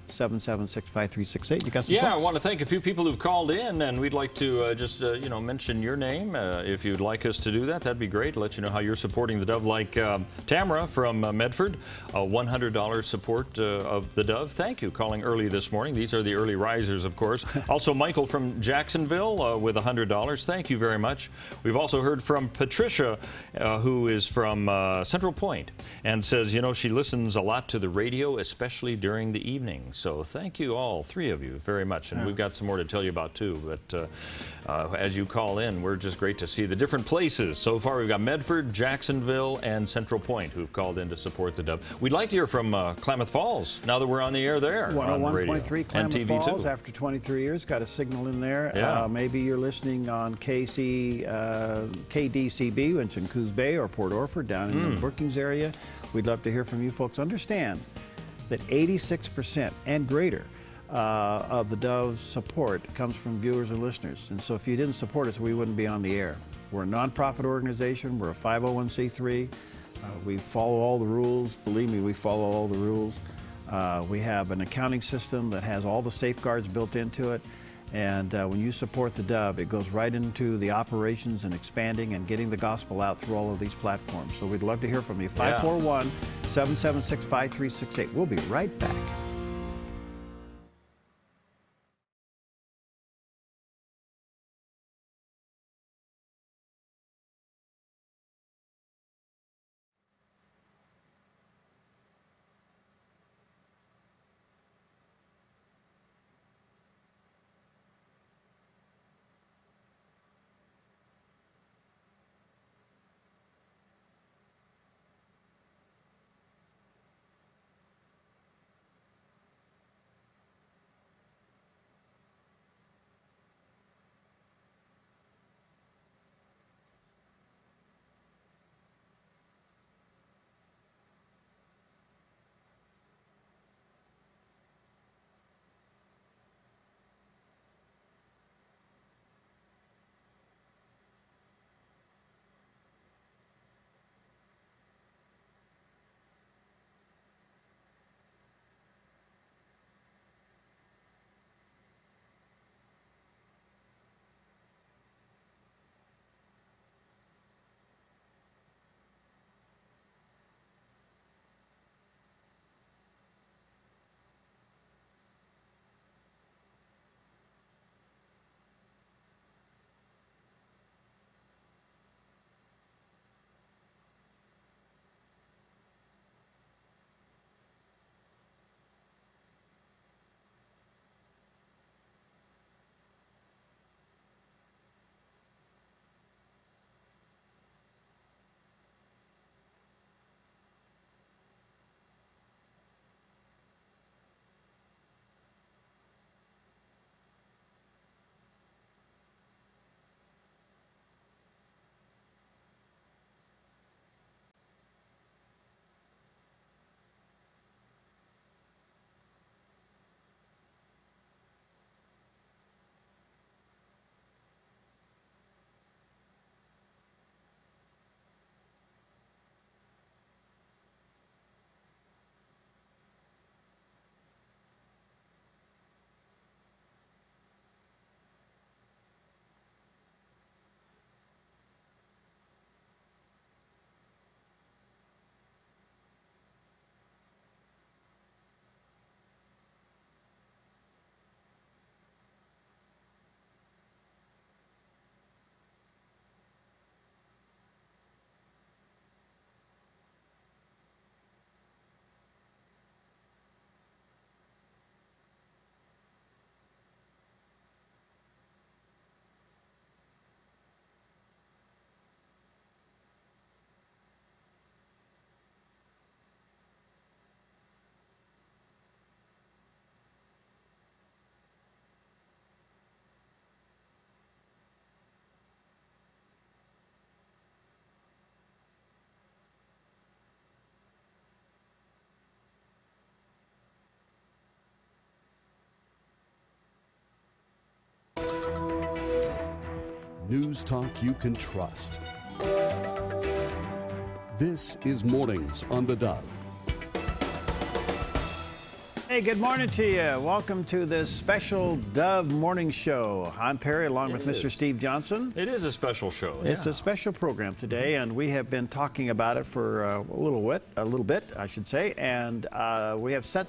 776-5368. You got some Yeah, I folks? want to thank a few people who've called in, and we'd like to just mention your name. If you'd like us to do that, that'd be great. Let you know how you're supporting the Dove, like Tamara from Medford, a $100 support of the Dove. Thank you, calling early this morning. These are the early risers, of course. Also, Michael from Jacksonville with $100. Thank you very much. We've also heard from Patricia, who is from Central Point, and says, she listens a lot to the radio, especially during the evening. So thank you, all three of you, very much. And we've got some more to tell you about, too. But as you call in, we're just great to see the different places. So far, we've got Medford, Jacksonville, and Central Point who've called in to support the Dove. We'd like to hear from Klamath Falls, now that we're on the air there. 101.3 Klamath TV Falls, too. After 23 years, got a signal in there. Yeah. Maybe you're listening on KDCB, which in Coos Bay or Port Orford, down in the Brookings area. We'd love to hear from you folks. Understand that 86% and greater of the Dove's support comes from viewers and listeners. And so if you didn't support us, we wouldn't be on the air. We're a nonprofit organization. We're a 501c3. We follow all the rules. Believe me, we follow all the rules. We have an accounting system that has all the safeguards built into it. And when you support the Dove, it goes right into the operations and expanding and getting the gospel out through all of these platforms. So we'd love to hear from you. 541-776-5368. We'll be right back. News talk you can trust. This is Mornings on the Dove. Hey, good morning to you. Welcome to this special Dove Morning Show. I'm Perry, along with Mr. Steve Johnson. It is a special show. It's a special program today, and we have been talking about it for a little bit, I should say. And we have set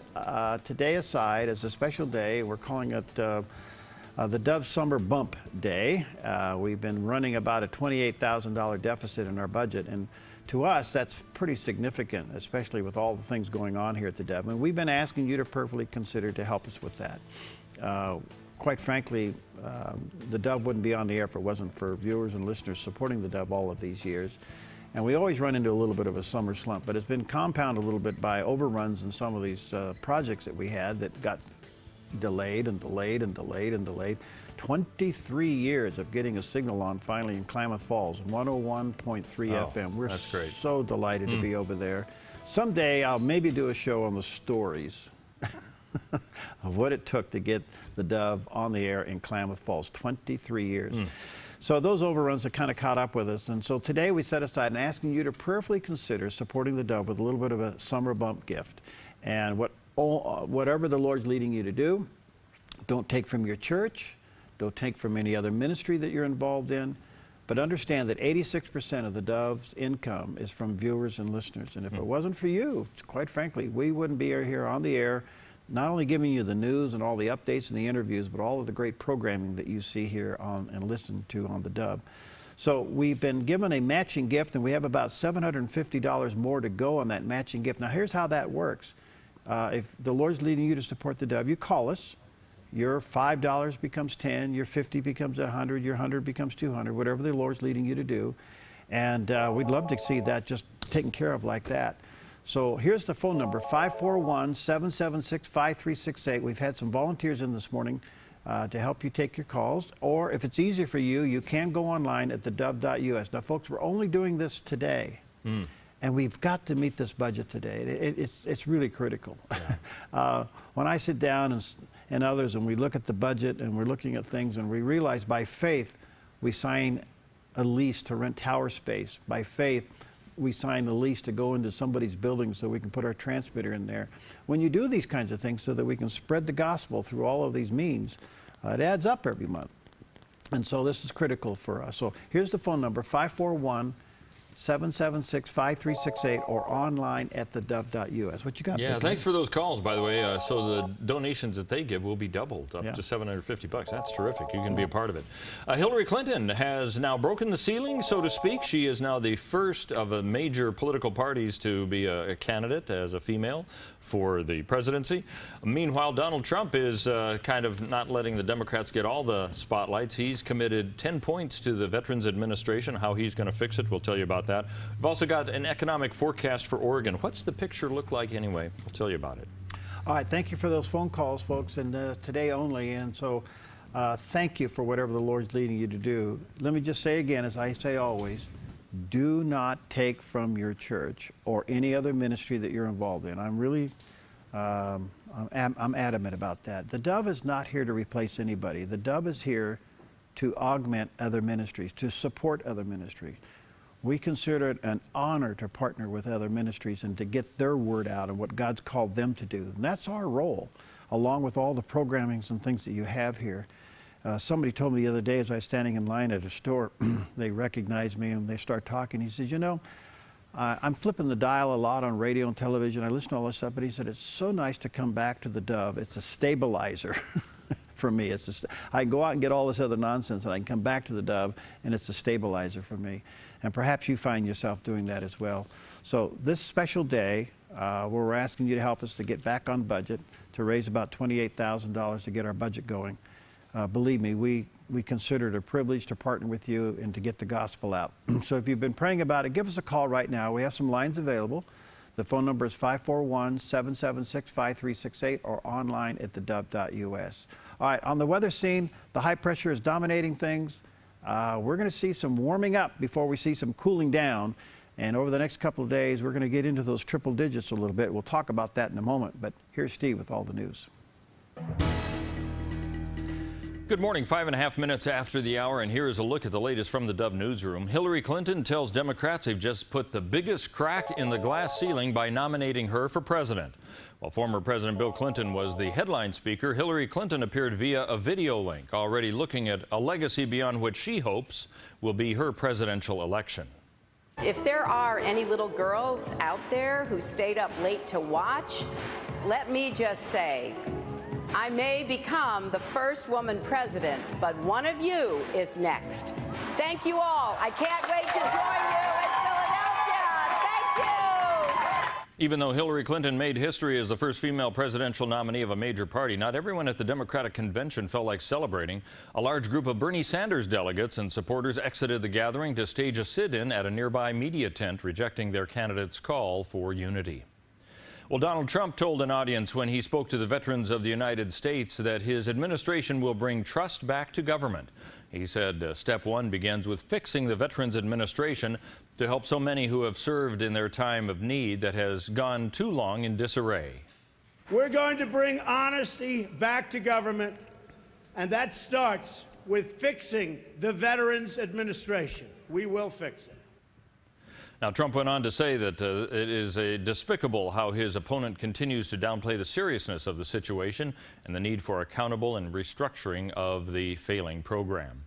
today aside as a special day. We're calling it the Dove Summer Bump Day. We've been running about a $28,000 deficit in our budget, and to us, that's pretty significant, especially with all the things going on here at the Dove. And we've been asking you to prayerfully consider to help us with that. Quite frankly, the Dove wouldn't be on the air if it wasn't for viewers and listeners supporting the Dove all of these years. And we always run into a little bit of a summer slump, but it's been compounded a little bit by overruns in some of these projects that we had that got delayed and delayed and delayed and delayed. 23 years of getting a signal on finally in Klamath Falls, 101.3 FM. We're that's great. So delighted to be over there. Someday I'll maybe do a show on the stories of what it took to get the Dove on the air in Klamath Falls, 23 years. So those overruns have kind of caught up with us. And so today we set aside and asking you to prayerfully consider supporting the Dove with a little bit of a summer bump gift. And whatever the Lord's leading you to do, don't take from your church. Don't take from any other ministry that you're involved in, but understand that 86% of the Dove's income is from viewers and listeners. And if it wasn't for you, quite frankly, we wouldn't be here on the air, not only giving you the news and all the updates and the interviews, but all of the great programming that you see here on and listen to on the Dove. So we've been given a matching gift, and we have about $750 more to go on that matching gift. Now, here's how that works. If the Lord's leading you to support the Dove, you call us. Your $5 becomes 10, your 50 becomes 100, your 100 becomes 200, whatever the Lord's leading you to do. And we'd love to see that just taken care of like that. So here's the phone number, 541-776-5368. We've had some volunteers in this morning to help you take your calls. Or if it's easier for you, you can go online at theDove.us. Now, folks, we're only doing this today. And we've got to meet this budget today. It's really critical. Yeah. When I sit down and others and we look at the budget and we're looking at things and we realize by faith we sign a lease to rent tower space. By faith we sign a lease to go into somebody's building so we can put our transmitter in there. When you do these kinds of things so that we can spread the gospel through all of these means, it adds up every month. And so this is critical for us. So here's the phone number, 541-776-5368, or online at theDove.us. What you got? Yeah, thanks for those calls, by the way. So the donations that they give will be doubled up to $750. That's terrific. You can be a part of it. Hillary Clinton has now broken the ceiling, so to speak. She is now the first of a major political parties to be a candidate as a female for the presidency. Meanwhile, Donald Trump is kind of not letting the Democrats get all the spotlights. He's committed 10 points to the Veterans Administration. How he's going to fix it, we'll tell you about that. We've also got an economic forecast for Oregon. What's the picture look like anyway? We'll tell you about it. All right, thank you for those phone calls, folks, and today only. And so thank you for whatever the Lord's leading you to do. Let me just say again, as I say always, do not take from your church or any other ministry that you're involved in. I'm really I'm adamant about that. The Dove is not here to replace anybody. The Dove is here to augment other ministries, to support other ministries. We consider it an honor to partner with other ministries and to get their word out and what God's called them to do. And that's our role, along with all the programmings and things that you have here. Somebody told me the other day as I was standing in line at a store, they recognized me and they start talking. He said, you know, I'm flipping the dial a lot on radio and television. I listen to all this stuff, but he said, it's so nice to come back to the Dove. It's a stabilizer for me. I can go out and get all this other nonsense and I can come back to the Dove and it's a stabilizer for me. And perhaps you find yourself doing that as well. So this special day, where we're asking you to help us to get back on budget, to raise about $28,000 to get our budget going. Believe me, we consider it a privilege to partner with you and to get the gospel out. So if you've been praying about it, give us a call right now. We have some lines available. The phone number is 541-776-5368 or online at theDove.us. All right, on the weather scene, the high pressure is dominating things. We're going to see some warming up before we see some cooling down. And over the next couple of days, we're going to get into those triple digits a little bit. We'll talk about that in a moment. But here's Steve with all the news. Good morning, 5.5 minutes after the hour, and here is a look at the latest from the Dove newsroom. Hillary Clinton tells Democrats they've just put the biggest crack in the glass ceiling by nominating her for president. While former President Bill Clinton was the headline speaker, Hillary Clinton appeared via a video link, already looking at a legacy beyond what she hopes will be her presidential election. If there are any little girls out there who stayed up late to watch, let me just say, I may become the first woman president, but one of you is next. Thank you all. I can't wait to join you in Philadelphia. Thank you. Even though Hillary Clinton made history as the first female presidential nominee of a major party, not everyone at the Democratic convention felt like celebrating. A large group of Bernie Sanders delegates and supporters exited the gathering to stage a sit-in at a nearby media tent, rejecting their candidate's call for unity. Well, Donald Trump told an audience when he spoke to the veterans of the United States that his administration will bring trust back to government. He said step one begins with fixing the Veterans Administration to help so many who have served in their time of need that has gone too long in disarray. We're going to bring honesty back to government, and that starts with fixing the Veterans Administration. We will fix it. Now, Trump went on to say that it is despicable how his opponent continues to downplay the seriousness of the situation and the need for accountable and restructuring of the failing program.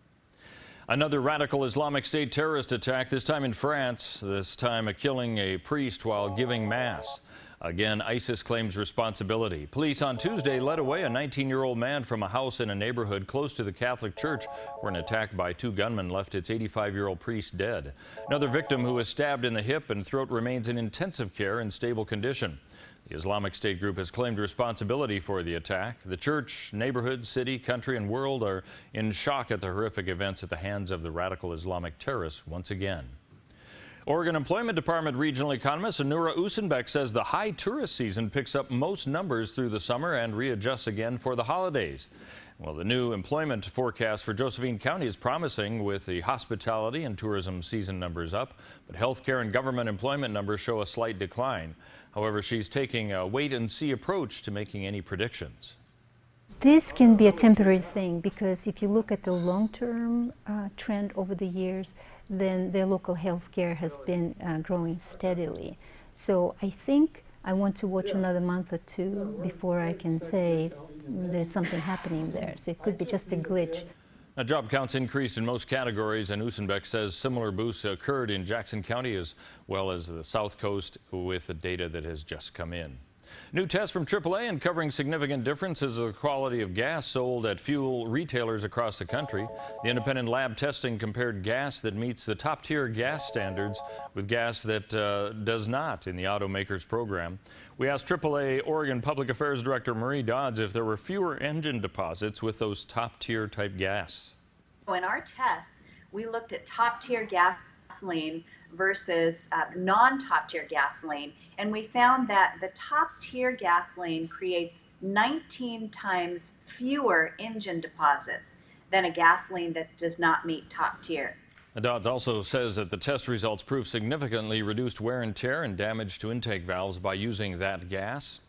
Another radical Islamic State terrorist attack, this time in France, this time killing a priest while giving mass. Again, ISIS claims responsibility. Police on Tuesday led away a 19-year-old man from a house in a neighborhood close to the Catholic Church where an attack by two gunmen left its 85-year-old priest dead. Another victim who was stabbed in the hip and throat remains in intensive care in stable condition. The Islamic State group has claimed responsibility for the attack. The church, neighborhood, city, country, and world are in shock at the horrific events at the hands of the radical Islamic terrorists once again. Oregon Employment Department regional economist Anura Usenbeck says the high tourist season picks up most numbers through the summer and readjusts again for the holidays. Well, the new employment forecast for Josephine County is promising with the hospitality and tourism season numbers up, but healthcare and government employment numbers show a slight decline. However, she's taking a wait-and-see approach to making any predictions. This can be a temporary thing because if you look at the long-term trend over the years, then their local health care has been growing steadily. So I think I want to watch another month or two before I can say there's something happening there. So it could be just a glitch. Now, job counts increased in most categories, and Usenbeck says similar boosts occurred in Jackson County as well as the South Coast with the data that has just come in. New tests from AAA uncovering significant differences in the quality of gas sold at fuel retailers across the country. The independent lab testing compared gas that meets the top-tier gas standards with gas that does not in the automakers program. We asked AAA Oregon Public Affairs Director Marie Dodds if there were fewer engine deposits with those top-tier type gas. In our tests, we looked at top-tier gasoline versus non-top-tier gasoline, and we found that the top-tier gasoline creates 19 times fewer engine deposits than a gasoline that does not meet top tier. Dodds also says that the test results prove significantly reduced wear and tear and damage to intake valves by using that gas.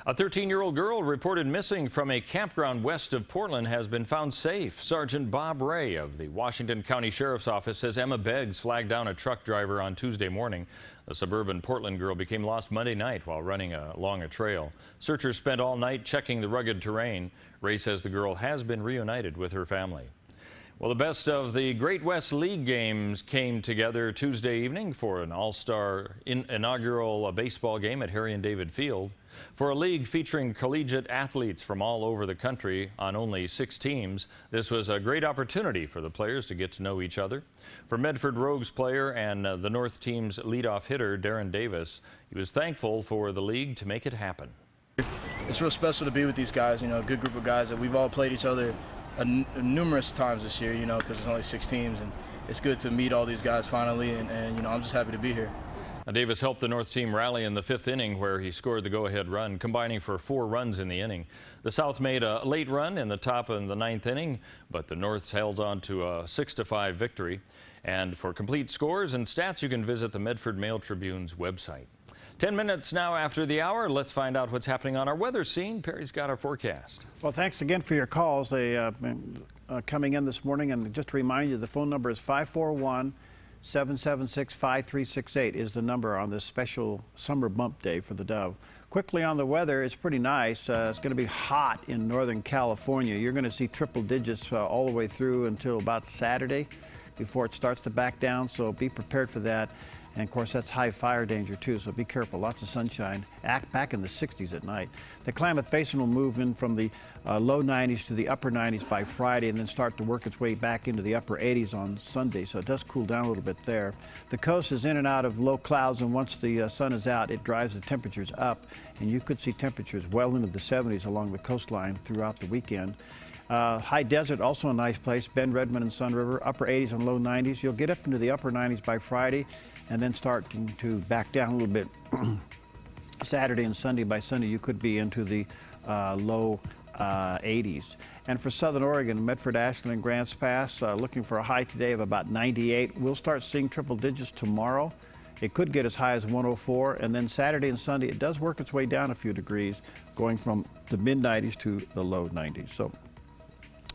A 13-year-old girl reported missing from a campground west of Portland has been found safe. Sergeant Bob Ray of the Washington County Sheriff's Office says Emma Beggs flagged down a truck driver on Tuesday morning. The suburban Portland girl became lost Monday night while running along a trail. Searchers spent all night checking the rugged terrain. Ray says the girl has been reunited with her family. Well, the best of the Great West League games came together Tuesday evening for an all-star inaugural baseball game at Harry and David Field. For a league featuring collegiate athletes from all over the country on only 6 teams, this was a great opportunity for the players to get to know each other. For Medford Rogues player and the North team's leadoff hitter, Darren Davis, he was thankful for the league to make it happen. It's real special to be with these guys, a good group of guys that we've all played each other numerous times this year, because there's only 6 teams, and it's good to meet all these guys finally, and I'm just happy to be here. Now, Davis helped the North team rally in the 5th inning where he scored the go-ahead run, combining for 4 runs in the inning. The South made a late run in the top of the 9th inning, but the North held on to a 6-5 victory. And for complete scores and stats, you can visit the Medford Mail Tribune's website. 10 minutes now after the hour. Let's find out what's happening on our weather scene. Perry's got our forecast. Well, thanks again for your calls. They coming in this morning. And just to remind you, the phone number is 541-776-5368 is the number on this special summer bump day for the Dove. Quickly on the weather, it's pretty nice. It's going to be hot in Northern California. You're going to see triple digits all the way through until about Saturday before it starts to back down, so be prepared for that. And of course, that's high fire danger too, so be careful. Lots of sunshine. Back in the 60s at night. The Klamath Basin will move in from the low 90s to the upper 90s by Friday and then start to work its way back into the upper 80s on Sunday, so it does cool down a little bit there. The coast is in and out of low clouds, and once the sun is out, it drives the temperatures up, and you could see temperatures well into the 70s along the coastline throughout the weekend. High desert, also a nice place. Bend, Redmond, and Sun River, upper 80s and low 90s. You'll get up into the upper 90s by Friday and then starting to back down a little bit Saturday and Sunday. By Sunday, you could be into the low 80s. And for Southern Oregon, Medford, Ashland, and Grants Pass, looking for a high today of about 98. We'll start seeing triple digits tomorrow. It could get as high as 104, and then Saturday and Sunday, it does work its way down a few degrees, going from the mid-90s to the low 90s. So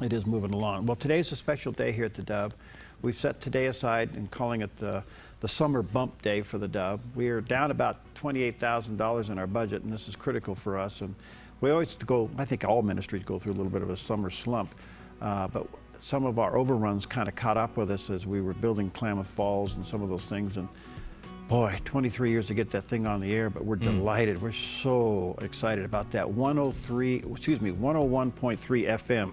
it is moving along. Well, today's a special day here at the Dove. We've set today aside and calling it the summer bump day for the Dove. We are down about $28,000 in our budget, and this is critical for us. And we always go, I think all ministries go through a little bit of a summer slump, but some of our overruns kind of caught up with us as we were building Klamath Falls and some of those things. And boy, 23 years to get that thing on the air, but we're delighted. We're so excited about that. 101.3 FM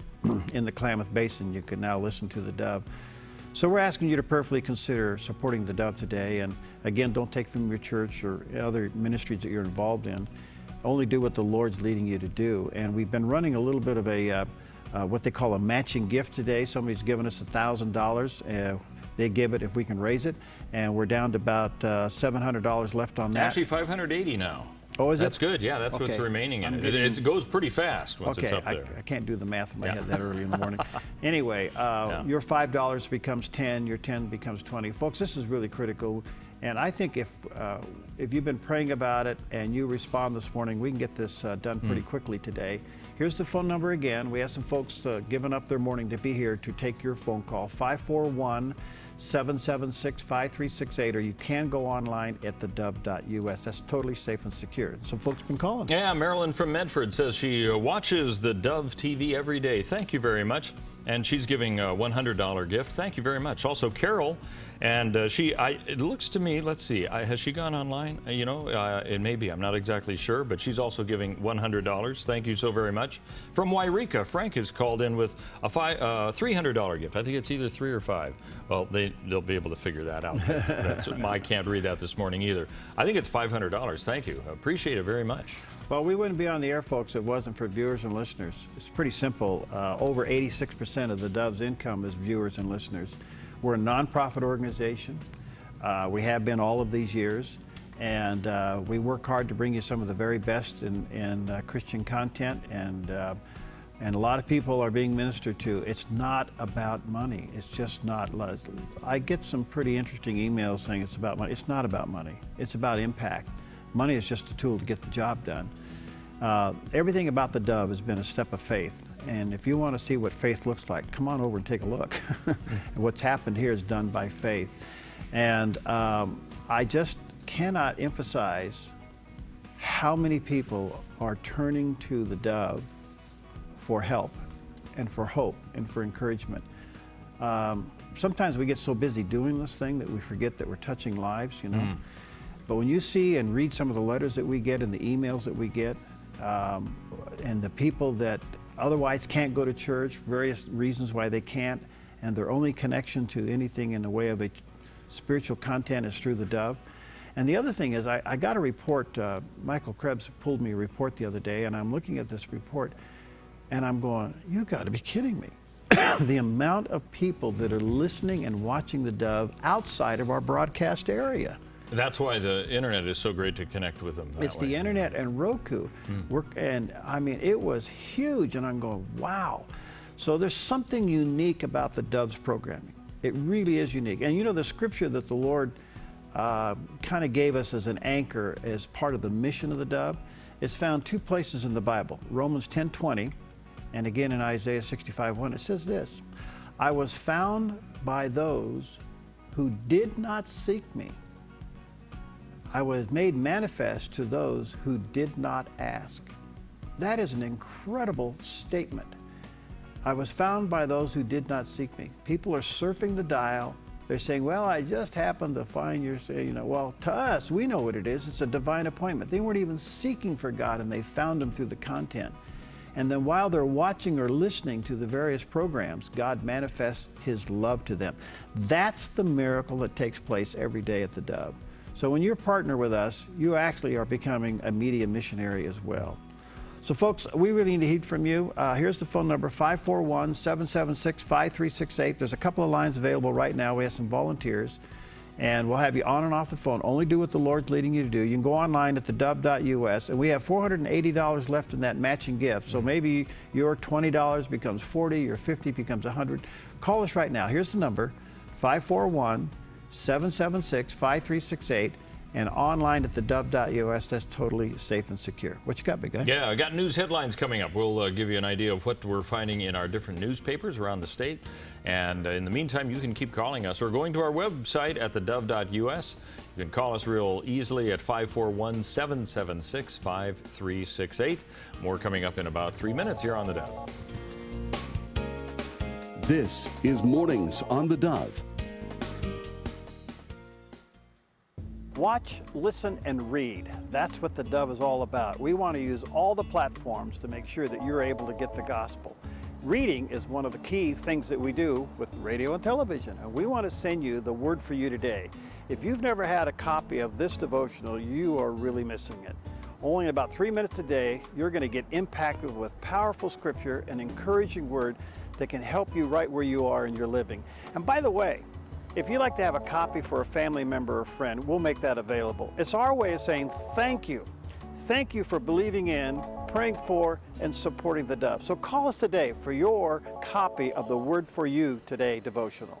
in the Klamath Basin. You can now listen to the Dove. So we're asking you to prayerfully consider supporting the Dove today. And again, don't take from your church or other ministries that you're involved in. Only do what the Lord's leading you to do. And we've been running a little bit of a what they call a matching gift today. Somebody's given us $1,000. They give it if we can raise it, and we're down to about $700 left on that. Actually, $580 now. Oh, is it? That's good. Yeah, that's what's remaining in it. It goes pretty fast once it's up there. I can't do the math in my head that early in the morning. Anyway, your $5 becomes 10, your 10 becomes 20. Folks, this is really critical, and I think if you've been praying about it and you respond this morning, we can get this done pretty quickly today. Here's the phone number again. We have some folks giving up their morning to be here to take your phone call, 541-776-5368, or you can go online at thedove.us. That's totally safe and secure. Some folks have been calling. Yeah, Marilyn from Medford says she watches the Dove TV every day. Thank you very much. And she's giving a $100 gift. Thank you very much. Also, Carol, and it looks to me, let's see, has she gone online? It may be, I'm not exactly sure, but she's also giving $100. Thank you so very much. From Wairika, Frank has called in with a $300 gift. I think it's either 3 or 5. Well, they'll be able to figure that out. I can't read that this morning either. I think it's $500. Thank you. Appreciate it very much. Well, we wouldn't be on the air, folks, if it wasn't for viewers and listeners. It's pretty simple. Over 86% of the Dove's income is viewers and listeners. We're a nonprofit organization. We have been all of these years, and we work hard to bring you some of the very best in Christian content, and a lot of people are being ministered to. It's not about money. It's just not. I get some pretty interesting emails saying it's about money. It's not about money. It's about impact. Money is just a tool to get the job done. Everything about the Dove has been a step of faith. And if you want to see what faith looks like, come on over and take a look. What's happened here is done by faith. And I just cannot emphasize how many people are turning to the Dove for help and for hope and for encouragement. Sometimes we get so busy doing this thing that we forget that we're touching lives, But when you see and read some of the letters that we get and the emails that we get, and the people that otherwise can't go to church, various reasons why they can't, and their only connection to anything in the way of a spiritual content is through the Dove. And the other thing is, I got a report, Michael Krebs pulled me a report the other day, and I'm looking at this report, and I'm going, you got to be kidding me. The amount of people that are listening and watching the Dove outside of our broadcast area. That's why the internet is so great to connect with them. It's the internet and Roku. And I mean, it was huge, and I'm going, wow. So there's something unique about the Dove's programming. It really is unique. And the scripture that the Lord kind of gave us as an anchor as part of the mission of the Dove, it's found 2 places in the Bible, Romans 10:20, and again in Isaiah 65:1. It says this, I was found by those who did not seek me. I was made manifest to those who did not ask. That is an incredible statement. I was found by those who did not seek me. People are surfing the dial. They're saying, well, I just happened to find your, well, to us, we know what it is. It's a divine appointment. They weren't even seeking for God, and they found him through the content. And then while they're watching or listening to the various programs, God manifests his love to them. That's the miracle that takes place every day at the Dove. So when you partner with us, you actually are becoming a media missionary as well. So folks, we really need to hear from you. Here's the phone number, 541-776-5368. There's a couple of lines available right now. We have some volunteers, and we'll have you on and off the phone. Only do what the Lord's leading you to do. You can go online at theDove.us, and we have $480 left in that matching gift. So maybe your $20 becomes $40, your $50 becomes $100. Call us right now. Here's the number, 541-776-5368. And online at theDove.us. That's totally safe and secure. What you got, big guy? Yeah, I got news headlines coming up. We'll give you an idea of what we're finding in our different newspapers around the state. And in the meantime, you can keep calling us or going to our website at theDove.us. You can call us real easily at 541-776-5368. More coming up in about 3 minutes here on the Dove. This is Mornings on the Dove. Watch, listen, and read. That's what the Dove is all about. We want to use all the platforms to make sure that you're able to get the gospel. Reading is one of the key things that we do with radio and television, and we want to send you the word for you today. If you've never had a copy of this devotional, you are really missing it. Only in about 3 minutes a day, you're going to get impacted with powerful scripture and encouraging word that can help you right where you are in your living. And by the way, if you'd like to have a copy for a family member or friend, we'll make that available. It's our way of saying thank you. Thank you for believing in, praying for, and supporting the Dove. So call us today for your copy of the Word for You Today devotional.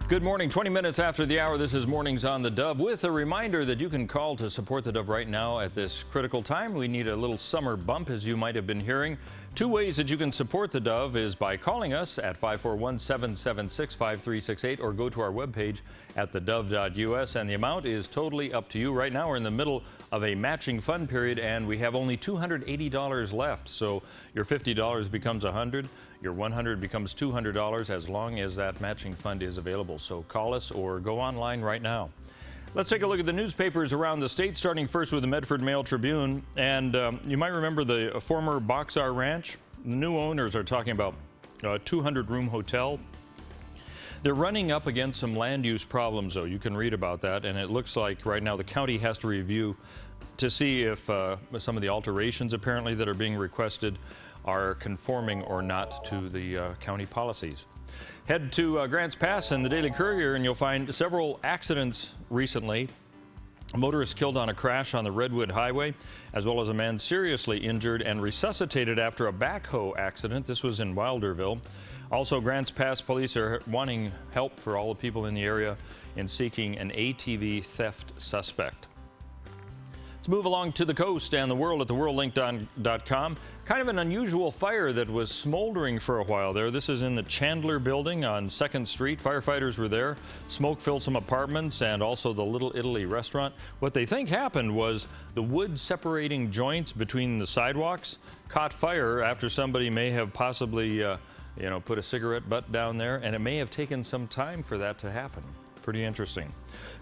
Good morning. 20 minutes after the hour, this is Mornings on the Dove with a reminder that you can call to support the Dove right now at this critical time. We need a little summer bump, as you might have been hearing Two ways that you can support the Dove is by calling us at 541-776-5368 or go to our webpage at theDove.us, and the amount is totally up to you. Right now we're in the middle of a matching fund period and we have only $280 left. So your $50 becomes $100, your $100 becomes $200 as long as that matching fund is available. So call us or go online right now. Let's take a look at the newspapers around the state, starting first with the Medford Mail Tribune. And you might remember the former Boxar Ranch. The new owners are talking about a 200-room hotel. They're running up against some land use problems, though. You can read about that, and it looks like right now the county has to review to see if some of the alterations apparently that are being requested are conforming or not to the county policies. Head to Grants Pass and the Daily Courier and you'll find several accidents recently. A motorist killed on a crash on the Redwood Highway, as well as a man seriously injured and resuscitated after a backhoe accident. This was in Wilderville. Also, Grants Pass police are wanting help for all the people in the area in seeking an ATV theft suspect. Let's move along to the coast and the world at theworldlink.com. Kind of an unusual fire that was smoldering for a while there. This is in the Chandler building on 2nd Street. Firefighters were there. Smoke filled some apartments and also the Little Italy restaurant. What they think happened was the wood separating joints between the sidewalks caught fire after somebody may have possibly put a cigarette butt down there, and it may have taken some time for that to happen. Pretty interesting.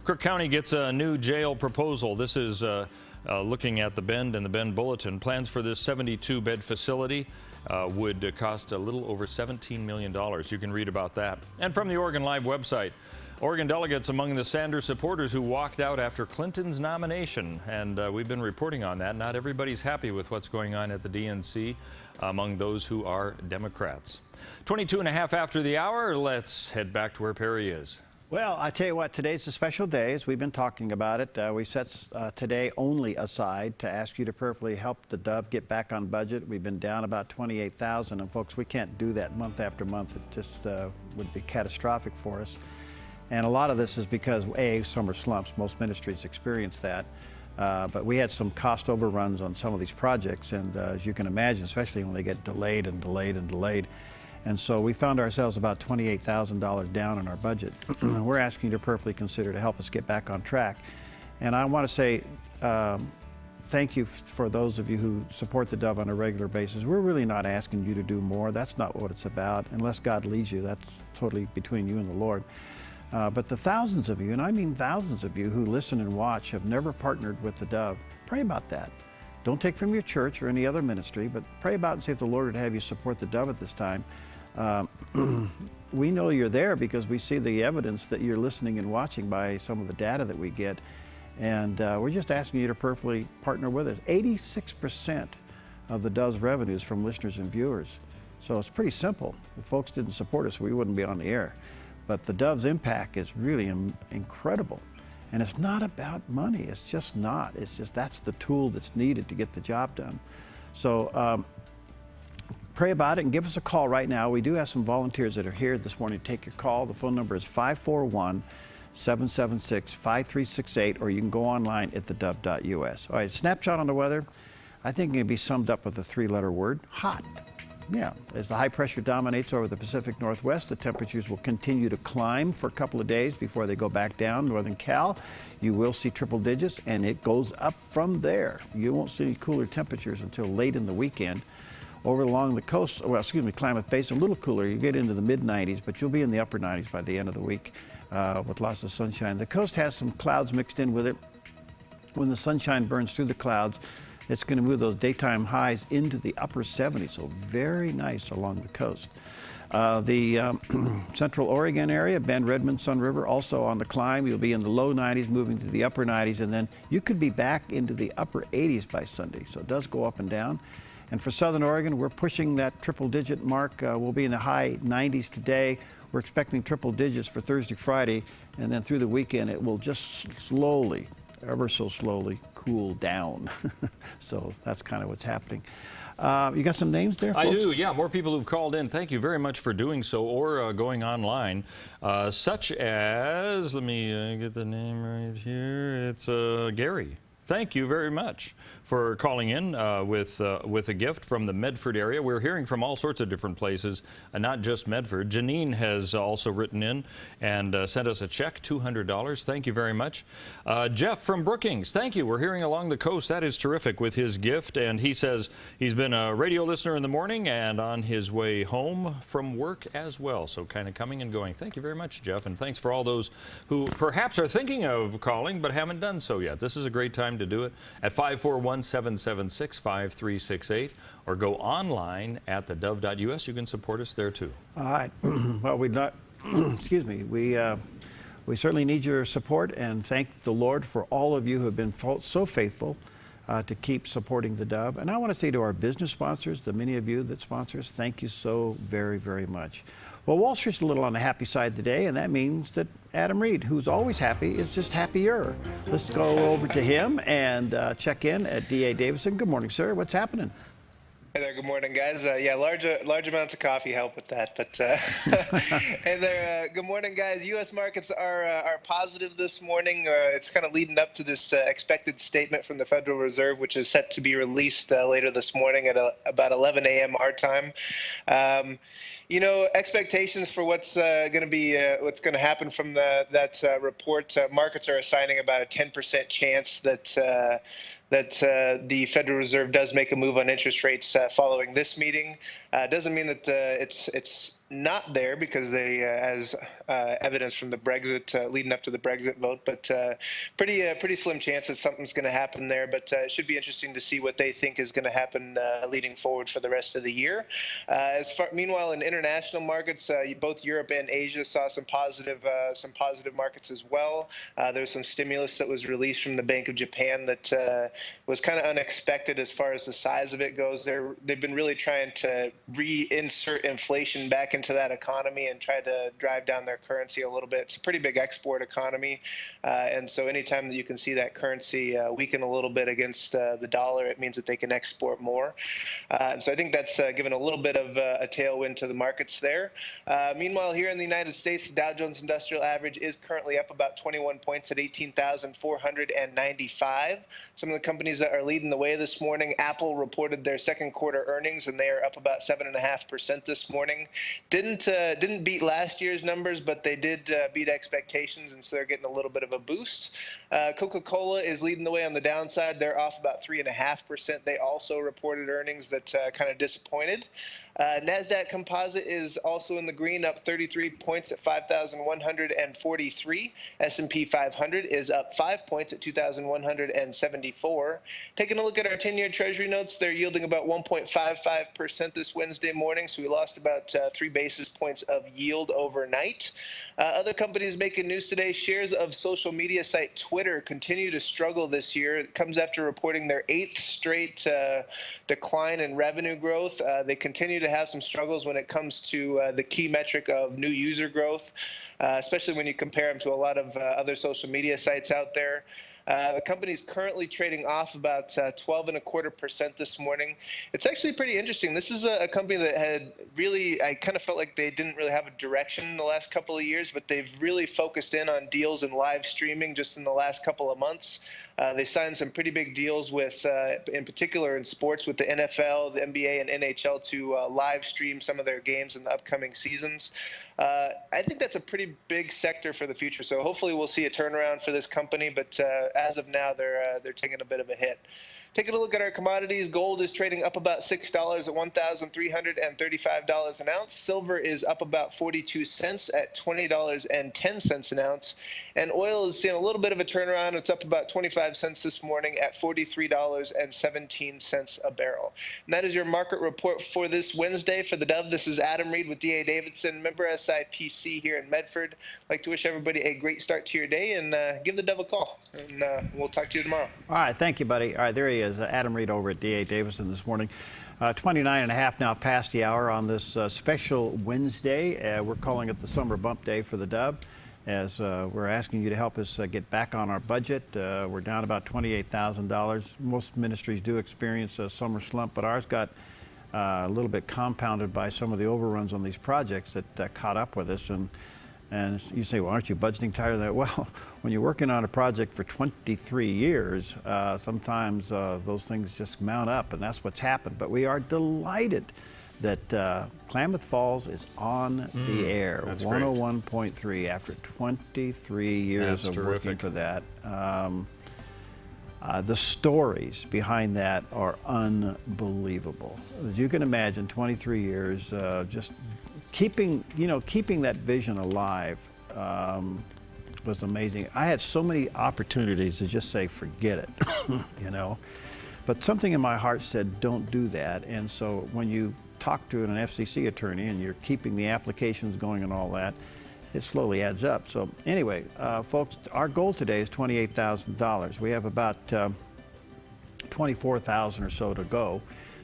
Crook County gets a new jail proposal. This is looking at the Bend and the Bend Bulletin. Plans for this 72-bed facility would cost a little over $17 million. You can read about that. And from the Oregon Live website, Oregon delegates among the Sanders supporters who walked out after Clinton's nomination. And we've been reporting on that. Not everybody's happy with what's going on at the DNC among those who are Democrats. 22 and a half after the hour, let's head back to where Perry is. Well, I tell you what, today's a special day, as we've been talking about it. We set today only aside to ask you to prayerfully help the Dove get back on budget. We've been down about $28,000, and folks, we can't do that month after month. It just would be catastrophic for us. And a lot of this is because, A, summer slumps. Most ministries experience that. But we had some cost overruns on some of these projects, and as you can imagine, especially when they get delayed and delayed and delayed. And so we found ourselves about $28,000 down in our budget. We're asking you to prayerfully consider to help us get back on track. And I want to say thank you for those of you who support the Dove on a regular basis. We're really not asking you to do more. That's not what it's about. Unless God leads you, that's totally between you and the Lord. But the thousands of you, and I mean thousands of you who listen and watch, have never partnered with the Dove. Pray about that. Don't take from your church or any other ministry, but pray about it and see if the Lord would have you support the Dove at this time. We know you're there because we see the evidence that you're listening and watching by some of the data that we get. And we're just asking you to prayerfully partner with us. 86% of the Dove's revenue is from listeners and viewers. So it's pretty simple. If folks didn't support us, we wouldn't be on the air. But the Dove's impact is really incredible. And it's not about money. It's just not. It's just that's the tool that's needed to get the job done. So pray about it and give us a call right now. We do have some volunteers that are here this morning to take your call. The phone number is 541-776-5368, or you can go online at thedove.us. All right, snapshot on the weather. I think it can be summed up with a 3-letter word: hot. Yeah, as the high pressure dominates over the Pacific Northwest, the temperatures will continue to climb for a couple of days before they go back down. Northern Cal, you will see triple digits, and it goes up from there. You won't see any cooler temperatures until late in the weekend. Over along the coast, Klamath Basin, a little cooler. You get into the mid-90s, but you'll be in the upper 90s by the end of the week with lots of sunshine. The coast has some clouds mixed in with it. When the sunshine burns through the clouds, it's going to move those daytime highs into the upper 70s, so very nice along the coast. The central Oregon area, Bend, Redmond, Sun River, also on the climb. You'll be in the low 90s, moving to the upper 90s, and then you could be back into the upper 80s by Sunday, so it does go up and down. And for Southern Oregon, we're pushing that triple-digit mark. We'll be in the high 90s today. We're expecting triple digits for Thursday, Friday, and then through the weekend, it will just slowly, ever so slowly, cool down. So that's kind of what's happening. You got some names there, folks? I do, yeah. More people who've called in. Thank you very much for doing so, or going online, such as, let me get the name right here. It's Gary Thank you very much for calling in with a gift from the Medford area. We're hearing from all sorts of different places, not just Medford. Janine has also written in and sent us a check, $200. Thank you very much. Jeff from Brookings, thank you. We're hearing along the coast. That is terrific with his gift. And he says he's been a radio listener in the morning and on his way home from work as well. So kind of coming and going. Thank you very much, Jeff. And thanks for all those who perhaps are thinking of calling but haven't done so yet. This is a great time to do it at 541-776-5368 or go online at thedove.us. You can support us there too. All right. Well, we'd not, excuse me, we certainly need your support and thank the Lord for all of you who have been so faithful to keep supporting the Dove. And I want to say to our business sponsors, the many of you that sponsor us, thank you so very, very much. Well, Wall Street's a little on the happy side today, and that means that Adam Reed, who's always happy, is just happier. Let's go over to him and check in at D.A. Davidson. Good morning, sir. What's happening? Hey there, good morning, guys. Yeah, large amounts of coffee help with that. But hey there, good morning, guys. U.S. markets are positive this morning. It's kind of leading up to this expected statement from the Federal Reserve, which is set to be released later this morning at about 11 a.m. our time. You know, expectations for what's going to happen from that report. Markets are assigning about a 10% chance that the Federal Reserve does make a move on interest rates following this meeting. Doesn't mean that it's not there, because they, as evidence from the Brexit, leading up to the Brexit vote, but pretty slim chance that something's going to happen there. But it should be interesting to see what they think is going to happen leading forward for the rest of the year. Meanwhile, in international markets, both Europe and Asia saw some positive markets as well. There's some stimulus that was released from the Bank of Japan that was kind of unexpected as far as the size of it goes. They've been really trying to reinsert inflation back into that economy and try to drive down their currency a little bit. It's a pretty big export economy, and so anytime that you can see that currency weaken a little bit against the dollar, it means that they can export more. And so I think that's given a little bit of a tailwind to the markets there. Meanwhile, here in the United States, the Dow Jones Industrial Average is currently up about 21 points at 18,495. Some of the companies that are leading the way this morning: Apple reported their second quarter earnings, and they are up about 7.5% this morning. Didn't beat last year's numbers, but they did beat expectations, and so they're getting a little bit of a boost. Coca-Cola is leading the way on the downside. They're off about 3.5%. They also reported earnings that kind of disappointed. NASDAQ Composite is also in the green, up 33 points at 5,143. S&P 500 is up 5 points at 2,174. Taking a look at our 10-year Treasury notes, they're yielding about 1.55% this Wednesday morning, so we lost about 3 basis points of yield overnight. Other companies making news today: shares of social media site Twitter continue to struggle this year. It comes after reporting their 8th straight decline in revenue growth. They continue to have some struggles when it comes to the key metric of new user growth, especially when you compare them to a lot of other social media sites out there. The company's currently trading off about 12.25% this morning. It's actually pretty interesting. This is a company that had really, I kind of felt like they didn't really have a direction in the last couple of years, but they've really focused in on deals and live streaming just in the last couple of months. They signed some pretty big deals with, in particular in sports, with the NFL, the NBA, and NHL to live stream some of their games in the upcoming seasons. I think that's a pretty big sector for the future. So hopefully we'll see a turnaround for this company. But as of now, they're taking a bit of a hit. Taking a look at our commodities, gold is trading up about $6 at $1,335 an ounce. Silver is up about 42 cents at $20.10 an ounce. And oil is seeing a little bit of a turnaround. It's up about 25 cents this morning at $43.17 a barrel. And that is your market report for this Wednesday. For the Dove, this is Adam Reed with D.A. Davidson, member SIPC here in Medford. I'd like to wish everybody a great start to your day, and give the Dove a call. And we'll talk to you tomorrow. All right, thank you, buddy. All right, there he is, Adam Reed over at D.A. Davidson this morning. 29.5 now past the hour on this special Wednesday. We're calling it the Summer Bump Day for the Dove, as we're asking you to help us get back on our budget. We're down about $28,000. Most ministries do experience a summer slump, but ours got a little bit compounded by some of the overruns on these projects that caught up with us. And And you say, well, aren't you budgeting tired of that? Well, when you're working on a project for 23 years, sometimes those things just mount up, and that's what's happened. But we are delighted that Klamath Falls is on the air, 101.3 after 23 years of working for that. The stories behind that are unbelievable. As you can imagine, 23 years, just keeping that vision alive was amazing. I had so many opportunities to just say, forget it, But something in my heart said, don't do that. And so when you talk to an FCC attorney and you're keeping the applications going and all that, it slowly adds up. So anyway, folks, our goal today is $28,000. We have about 24,000 or so to go.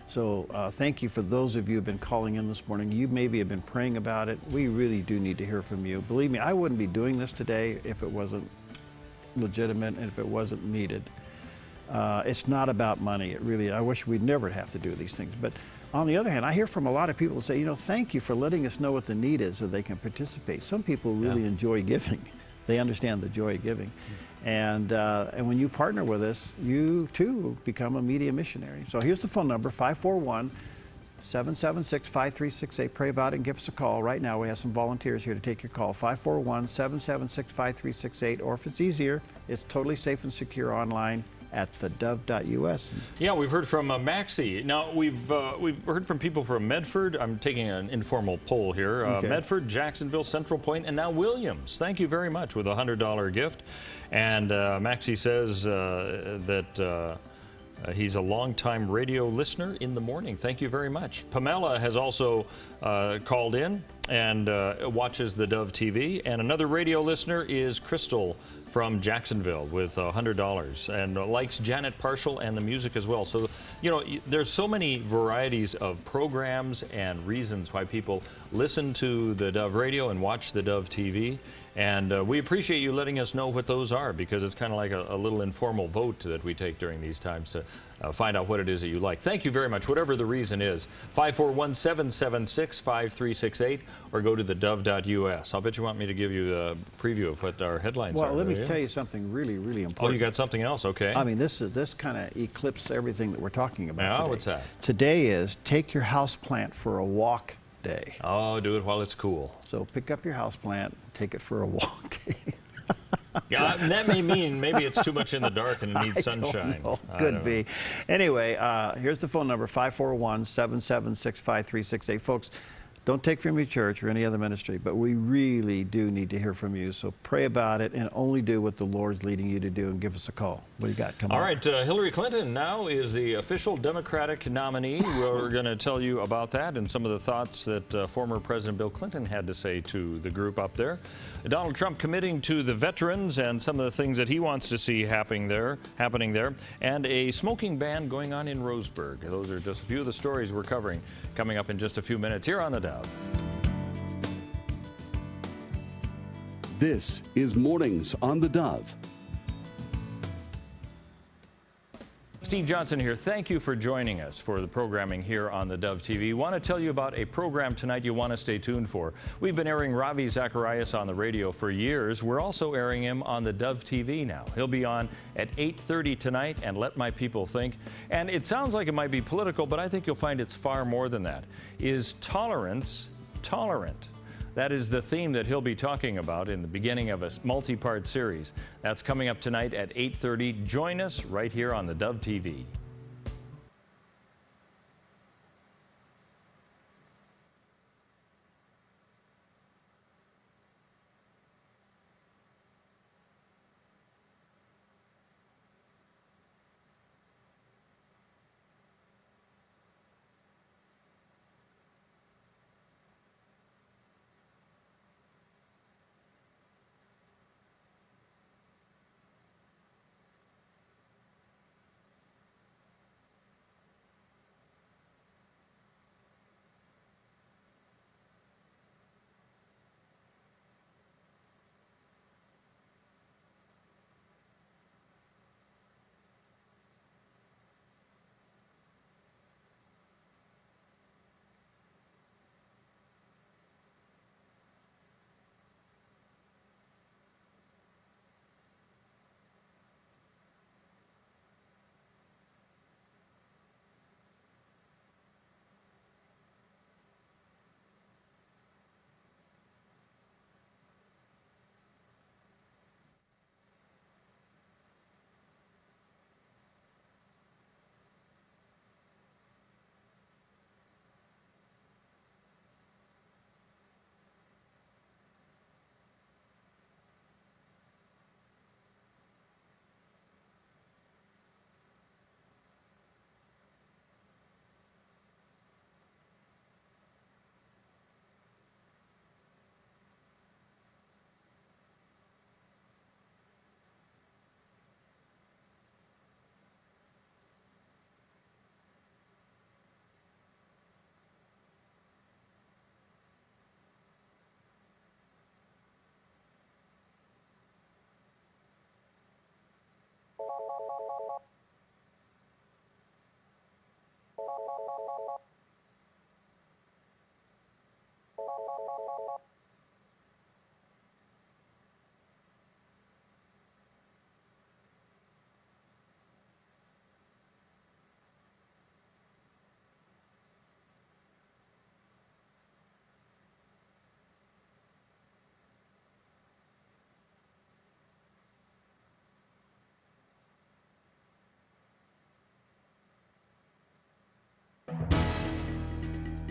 So thank you for those of you who have been calling in this morning. You maybe have been praying about it. We really do need to hear from you. Believe me, I wouldn't be doing this today if it wasn't legitimate and if it wasn't needed. It's not about money. I wish we'd never have to do these things. But on the other hand, I hear from a lot of people who say, thank you for letting us know what the need is so they can participate. Some people really enjoy giving. They understand the joy of giving. And when you partner with us, you too become a media missionary. So here's the phone number, 541-776-5368. Pray about it and give us a call. Right now we have some volunteers here to take your call, 541-776-5368. Or if it's easier, it's totally safe and secure online at theDove.us. Yeah, we've heard from Maxie. Now, we've heard from people from Medford. I'm taking an informal poll here. Medford, Jacksonville, Central Point, and now Williams. Thank you very much with a $100 gift. And Maxie says that he's a longtime radio listener in the morning. Thank you very much. Pamela has also called in and watches the Dove TV. And another radio listener is Crystal from Jacksonville with $100 and likes Janet Parshall and the music as well. So, there's so many varieties of programs and reasons why people listen to the Dove Radio and watch the Dove TV. And we appreciate you letting us know what those are, because it's kind of like a little informal vote that we take during these times to find out what it is that you like. Thank you very much, whatever the reason is. 541-776-5368, or go to theDove.us. I'll bet you want me to give you a preview of what our headlines are. Well, let me tell you something really, really important. Oh, you got something else? Okay. I mean, this kind of eclipses everything that we're talking about today. What's that? Today is Take Your Houseplant for a Walk Day. Oh, do it while it's cool. So pick up your houseplant, take it for a walk day. Yeah, that may mean maybe it's too much in the dark and it needs sunshine. Could be. Anyway, here's the phone number, 541-776-5368. Folks, don't take from your church or any other ministry, but we really do need to hear from you. So pray about it and only do what the Lord's leading you to do, and give us a call. What do you got coming up? All right, Hillary Clinton now is the official Democratic nominee. We're going to tell you about that and some of the thoughts that former President Bill Clinton had to say to the group up there. Donald Trump committing to the veterans and some of the things that he wants to see happening there, and a smoking ban going on in Roseburg. Those are just a few of the stories we're covering coming up in just a few minutes here on the Dove. This is Mornings on the Dove. Steve Johnson here. Thank you for joining us for the programming here on the Dove TV. Want to tell you about a program tonight you want to stay tuned for. We've been airing Ravi Zacharias on the radio for years. We're also airing him on the Dove TV now. He'll be on at 8:30 tonight, and Let My People Think. And it sounds like it might be political, but I think you'll find it's far more than that. Is tolerance tolerant? That is the theme that he'll be talking about in the beginning of a multi-part series. That's coming up tonight at 8:30. Join us right here on the Dove TV.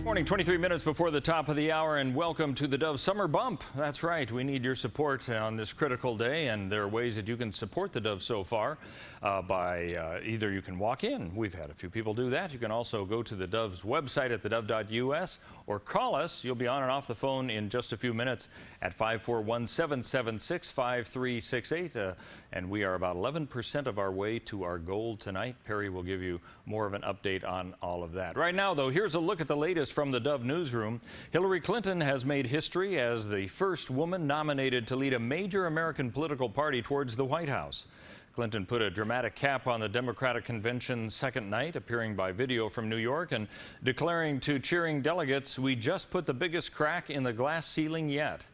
Morning, 23 minutes before the top of the hour, and welcome to the Dove Summer Bump. That's right, we need your support on this critical day, and there are ways that you can support the Dove so far by either you can walk in. We've had a few people do that. You can also go to the Dove's website at thedove.us or call us. You'll be on and off the phone in just a few minutes at 541-776-5368. And we are about 11% of our way to our goal tonight. Perry will give you more of an update on all of that. Right now, though, here's a look at the latest from the Dove newsroom. Hillary Clinton has made history as the first woman nominated to lead a major American political party towards the White House. Clinton put a dramatic cap on the Democratic convention's second night, appearing by video from New York and declaring to cheering delegates, "We just put the biggest crack in the glass ceiling yet."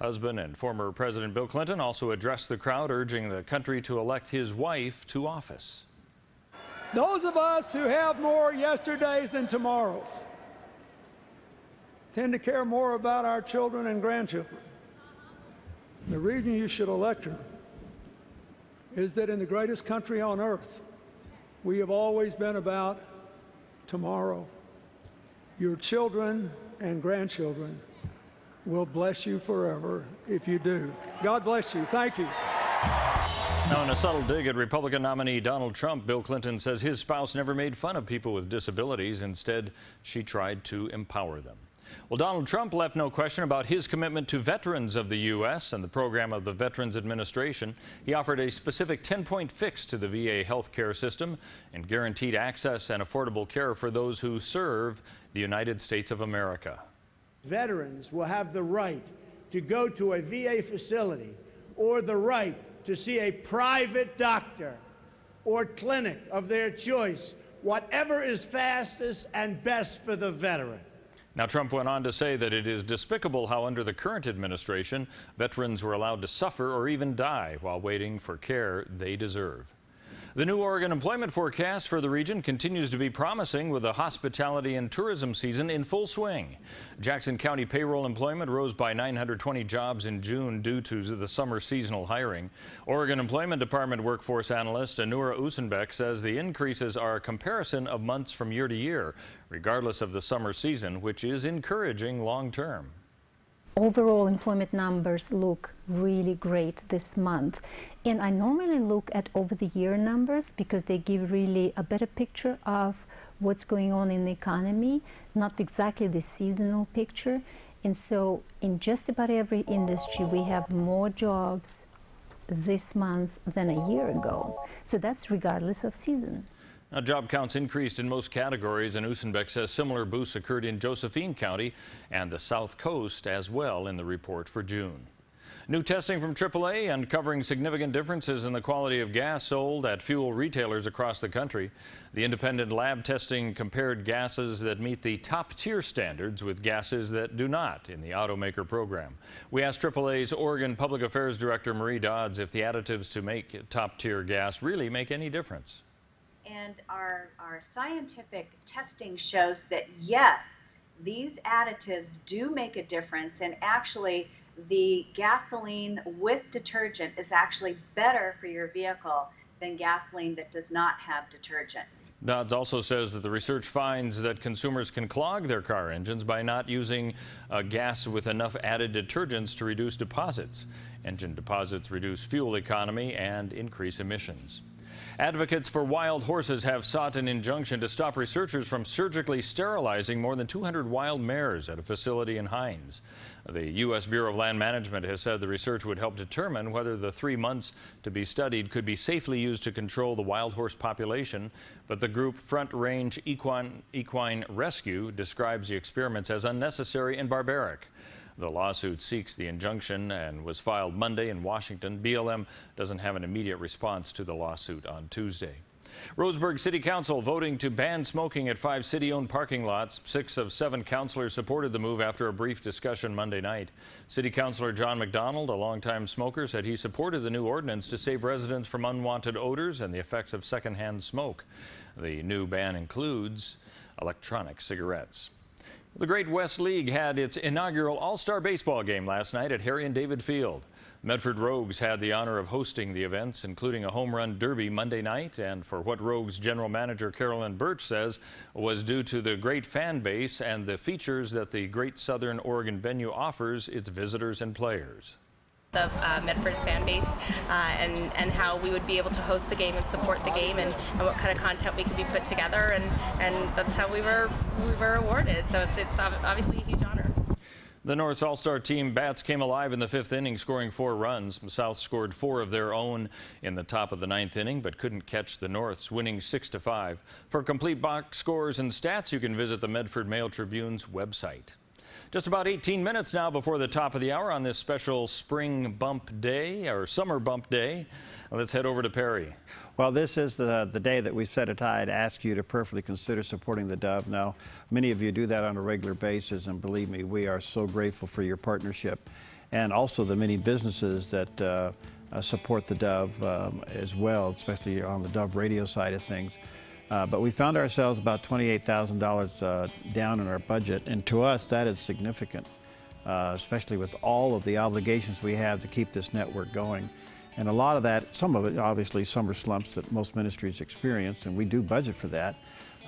Husband and former President Bill Clinton also addressed the crowd, urging the country to elect his wife to office. Those of us who have more yesterdays than tomorrows tend to care more about our children and grandchildren. The reason you should elect her is that in the greatest country on earth, we have always been about tomorrow. Your children and grandchildren will bless you forever if you do. God bless you. Thank you. Now, in a subtle dig at Republican nominee Donald Trump, Bill Clinton says his spouse never made fun of people with disabilities. Instead, she tried to empower them. Well, Donald Trump left no question about his commitment to veterans of the U.S. and the program of the Veterans Administration. He offered a specific 10-point fix to the VA health care system and guaranteed access and affordable care for those who serve the United States of America. Veterans will have the right to go to a VA facility or the right to see a private doctor or clinic of their choice, whatever is fastest and best for the veteran. Now, Trump went on to say that it is despicable how under the current administration, veterans were allowed to suffer or even die while waiting for care they deserve. The new Oregon employment forecast for the region continues to be promising, with the hospitality and tourism season in full swing. Jackson County payroll employment rose by 920 jobs in June due to the summer seasonal hiring. Oregon Employment Department workforce analyst Anura Usenbeck says the increases are a comparison of months from year to year, regardless of the summer season, which is encouraging long term. Overall employment numbers look really great this month, and I normally look at over the year numbers because they give really a better picture of what's going on in the economy, not exactly the seasonal picture. And so in just about every industry we have more jobs this month than a year ago. So that's regardless of season. Now, job counts increased in most categories, and Usenbeck says similar boosts occurred in Josephine County and the South Coast as well in the report for June. New testing from AAA uncovering significant differences in the quality of gas sold at fuel retailers across the country. The independent lab testing compared gases that meet the top-tier standards with gases that do not in the automaker program. We asked AAA's Oregon Public Affairs Director Marie Dodds if the additives to make top-tier gas really make any difference. And our scientific testing shows that, yes, these additives do make a difference, and actually the gasoline with detergent is actually better for your vehicle than gasoline that does not have detergent. Dodds also says that the research finds that consumers can clog their car engines by not using gas with enough added detergents to reduce deposits. Engine deposits reduce fuel economy and increase emissions. Advocates for wild horses have sought an injunction to stop researchers from surgically sterilizing more than 200 wild mares at a facility in Hines. The U.S. Bureau of Land Management has said the research would help determine whether the 3 months to be studied could be safely used to control the wild horse population, but the group Front Range Equine Rescue describes the experiments as unnecessary and barbaric. The lawsuit seeks the injunction and was filed Monday in Washington. BLM doesn't have an immediate response to the lawsuit on Tuesday. Roseburg City Council voting to ban smoking at 5 city-owned parking lots. 6 of 7 councilors supported the move after a brief discussion Monday night. City Councilor John McDonald, a longtime smoker, said he supported the new ordinance to save residents from unwanted odors and the effects of secondhand smoke. The new ban includes electronic cigarettes. The Great West League had its inaugural All-Star Baseball game last night at Harry and David Field. Medford Rogues had the honor of hosting the events, including a home run derby Monday night, and for what Rogues general manager Carolyn Birch says was due to the great fan base and the features that the Great Southern Oregon venue offers its visitors and players. Of Medford's fan base and how we would be able to host the game and support the game and what kind of content we could be put together, and that's how we were awarded. So it's obviously a huge honor. The North's All-Star team bats came alive in the 5th inning, scoring 4 runs. The South scored 4 of their own in the top of the 9th inning, but couldn't catch the Norths, winning 6-5. For complete box scores and stats, you can visit the Medford Mail Tribune's website. Just about 18 minutes now before the top of the hour on this special spring bump day, or summer bump day. Let's head over to Perry. Well, this is the day that we've set aside to ask you to prayerfully consider supporting the Dove. Now, many of you do that on a regular basis, and believe me, we are so grateful for your partnership, and also the many businesses that support the Dove as well, especially on the Dove radio side of things. But we found ourselves about $28,000 down in our budget, and to us that is significant, especially with all of the obligations we have to keep this network going. And a lot of that, some of it, obviously summer slumps that most ministries experience, and we do budget for that.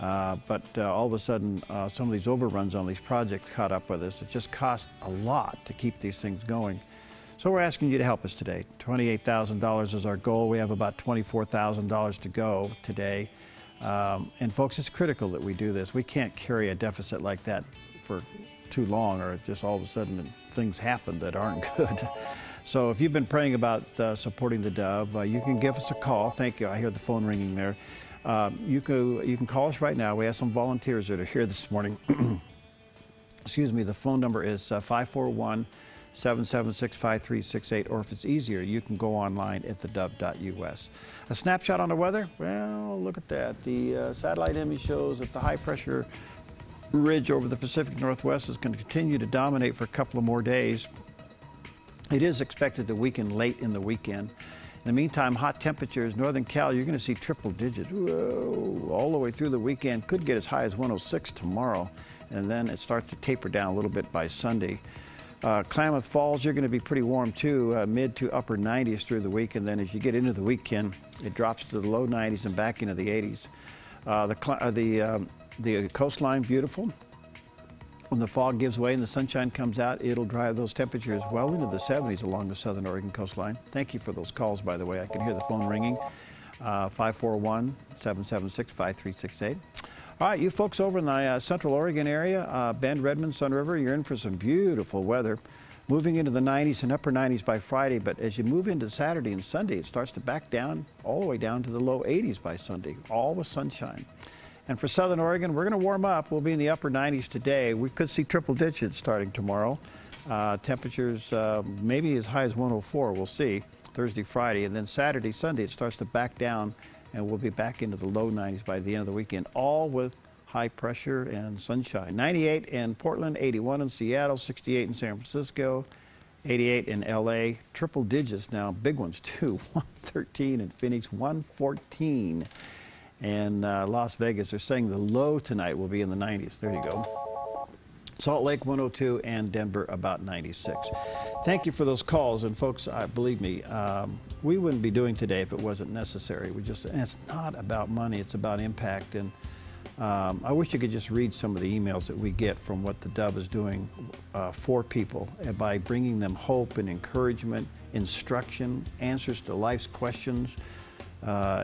But all of a sudden, some of these overruns on these projects caught up with us. It just cost a lot to keep these things going. So we're asking you to help us today. $28,000 is our goal. We have about $24,000 to go today. And folks, it's critical that we do this. We can't carry a deficit like that for too long, or just all of a sudden things happen that aren't good. So if you've been praying about supporting the Dove, you can give us a call. Thank you. I hear the phone ringing there. You can call us right now. We have some volunteers that are here this morning. Excuse me. The phone number is 541-776-5368, or if it's easier, you can go online at thedove.us. A snapshot on the weather? Well, look at that. The satellite image shows that the high-pressure ridge over the Pacific Northwest is going to continue to dominate for a couple of more days. It is expected to weaken late in the weekend. In the meantime, hot temperatures, Northern Cal, you're going to see triple digits. Whoa, all the way through the weekend. Could get as high as 106 tomorrow, and then it starts to taper down a little bit by Sunday. Klamath Falls, you're going to be pretty warm too, mid to upper 90s through the week, and then as you get into the weekend, it drops to the low 90s and back into the 80s. The coastline, beautiful. When the fog gives way and the sunshine comes out, it'll drive those temperatures well into the 70s along the southern Oregon coastline. Thank you for those calls, by the way. I can hear the phone ringing. 541-776-5368. All right, you folks over in the Central Oregon area, Bend, Redmond, Sun River, you're in for some beautiful weather. Moving into the 90s and upper 90s by Friday, but as you move into Saturday and Sunday, it starts to back down all the way down to the low 80s by Sunday, all with sunshine. And for Southern Oregon, we're going to warm up. We'll be in the upper 90s today. We could see triple digits starting tomorrow. Temperatures maybe as high as 104, we'll see, Thursday, Friday. And then Saturday, Sunday, it starts to back down, and we'll be back into the low 90s by the end of the weekend, all with high pressure and sunshine. 98 in Portland, 81 in Seattle, 68 in San Francisco, 88 in LA. Triple digits now, big ones too, 113 in Phoenix, 114. And Las Vegas, they're saying the low tonight will be in the 90s. There you go. Salt Lake 102 and Denver about 96. Thank you for those calls. And folks, believe me, we wouldn't be doing today if it wasn't necessary. And it's not about money, it's about impact. And I wish you could just read some of the emails that we get from what the Dove is doing for people by bringing them hope and encouragement, instruction, answers to life's questions.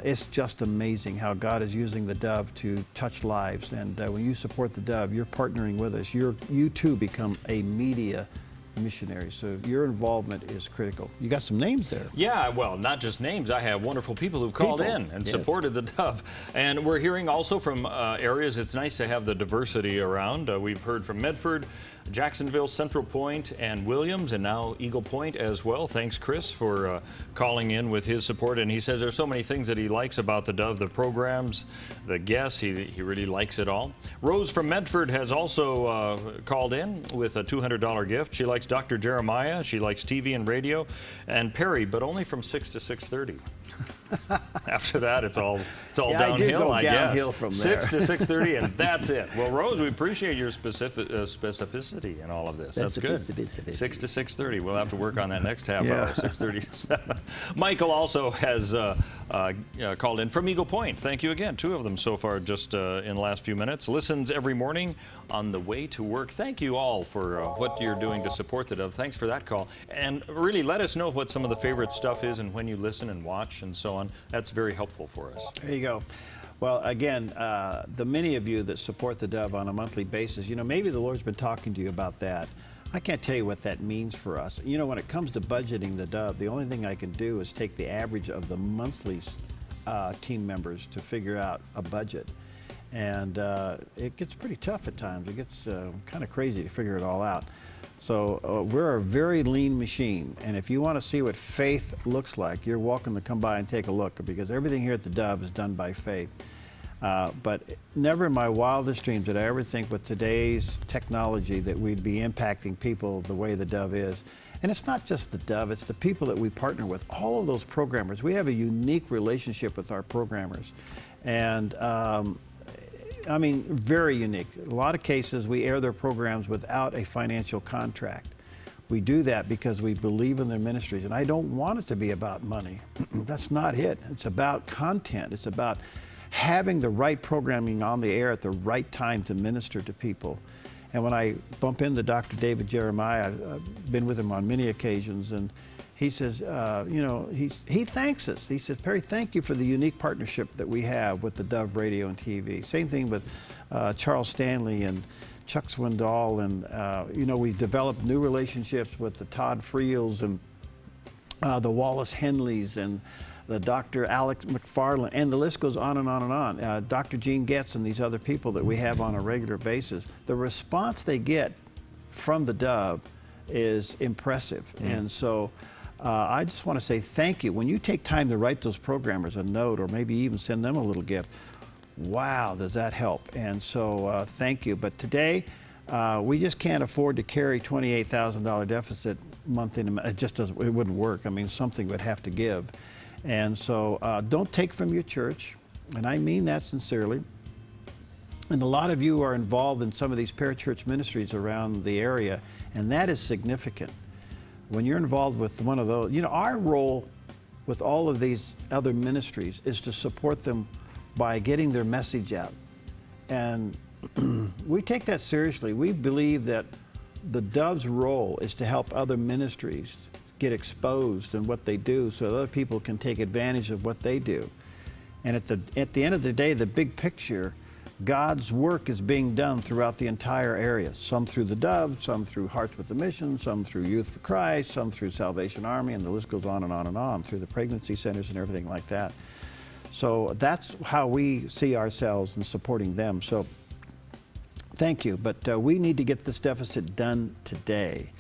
It's just amazing how God is using the Dove to touch lives. And when you support the Dove, you're partnering with us. You too become a media missionary. So your involvement is critical. You got some names there. Yeah, well, not just names. I have wonderful people who've called in and supported the Dove. And we're hearing also from areas, it's nice to have the diversity around. We've heard from Medford, Jacksonville, Central Point, and Williams, and now Eagle Point as well. Thanks, Chris, for calling in with his support. And he says there's so many things that he likes about the Dove, the programs, the guests. He really likes it all. Rose from Medford has also called in with a $200 gift. She likes Dr. Jeremiah. She likes TV and radio, and Perry, but only from 6 to 6:30. After that, it's all downhill, I guess. Downhill from there. 6 to 6:30, and that's it. Well, Rose, we appreciate your specificity in all of this. That's good. 6 to 6:30. We'll have to work on that next half hour, 6:30 to 7. Michael also has called in from Eagle Point. Thank you again. 2 of them so far just in the last few minutes. Listens every morning on the way to work. Thank you all for what you're doing to support the Dove. Thanks for that call. And really, let us know what some of the favorite stuff is and when you listen and watch and so on. That's very helpful for us. There you go. Well, again, the many of you that support the Dove on a monthly basis, maybe the Lord's been talking to you about that. I can't tell you what that means for us. When it comes to budgeting the Dove, the only thing I can do is take the average of the monthly team members to figure out a budget. And it gets pretty tough at times. It gets kind of crazy to figure it all out. So we're a very lean machine, and if you want to see what faith looks like, you're welcome to come by and take a look, because everything here at the Dove is done by faith. But never in my wildest dreams did I ever think with today's technology that we'd be impacting people the way the Dove is. And it's not just the Dove, it's the people that we partner with, all of those programmers. We have a unique relationship with our programmers. And I mean, very unique. A lot of cases, we air their programs without a financial contract. We do that because we believe in their ministries, and I don't want it to be about money. That's not it. It's about content. It's about having the right programming on the air at the right time to minister to people. And when I bump into Dr. David Jeremiah, I've been with him on many occasions, and he says, he thanks us. He says, Perry, thank you for the unique partnership that we have with the Dove Radio and TV. Same thing with Charles Stanley and Chuck Swindoll, and we've developed new relationships with the Todd Friels and the Wallace Henleys and the Dr. Alex McFarland, and the list goes on and on and on. Dr. Gene Getz and these other people that we have on a regular basis. The response they get from the Dove is impressive. And so I just want to say thank you. When you take time to write those programmers a note, or maybe even send them a little gift, wow, does that help. And so thank you. But today, we just can't afford to carry $28,000 deficit month in. It just doesn't, it wouldn't work. I mean, something would have to give. And so don't take from your church, and I mean that sincerely. And a lot of you are involved in some of these parachurch ministries around the area, and that is significant. When you're involved with one of those, our role with all of these other ministries is to support them by getting their message out. And we take that seriously. We believe that the Dove's role is to help other ministries get exposed in what they do so other people can take advantage of what they do. And at the end of the day, the big picture, God's work is being done throughout the entire area. Some through the Dove, some through Hearts with a Mission, some through Youth for Christ, some through Salvation Army, and the list goes on and on and on, through the pregnancy centers and everything like that. So that's how we see ourselves in supporting them. So thank you, but we need to get this deficit done today.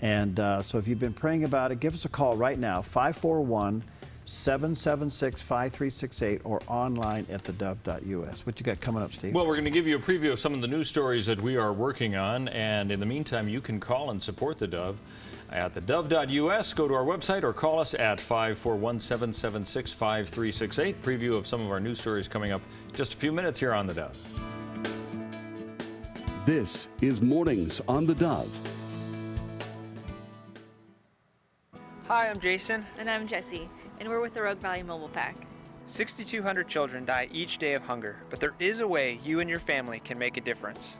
And so if you've been praying about it, give us a call right now, 541-776-5368, or online at theDove.us. What you got coming up, Steve? Well, we're going to give you a preview of some of the news stories that we are working on, and in the meantime, you can call and support the Dove at theDove.us. Go to our website or call us at 541-776-5368. Preview of some of our news stories coming up in just a few minutes here on the Dove. This is Mornings on the Dove. Hi, I'm Jason. And I'm Jesse, and we're with the Rogue Valley Mobile Pack. 6,200 children die each day of hunger, but there is a way you and your family can make a difference.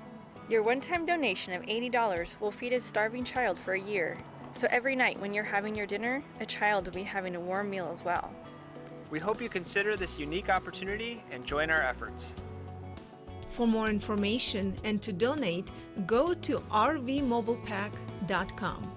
Your one-time donation of $80 will feed a starving child for a year. So every night when you're having your dinner, a child will be having a warm meal as well. We hope you consider this unique opportunity and join our efforts. For more information and to donate, go to rvmobilepack.com.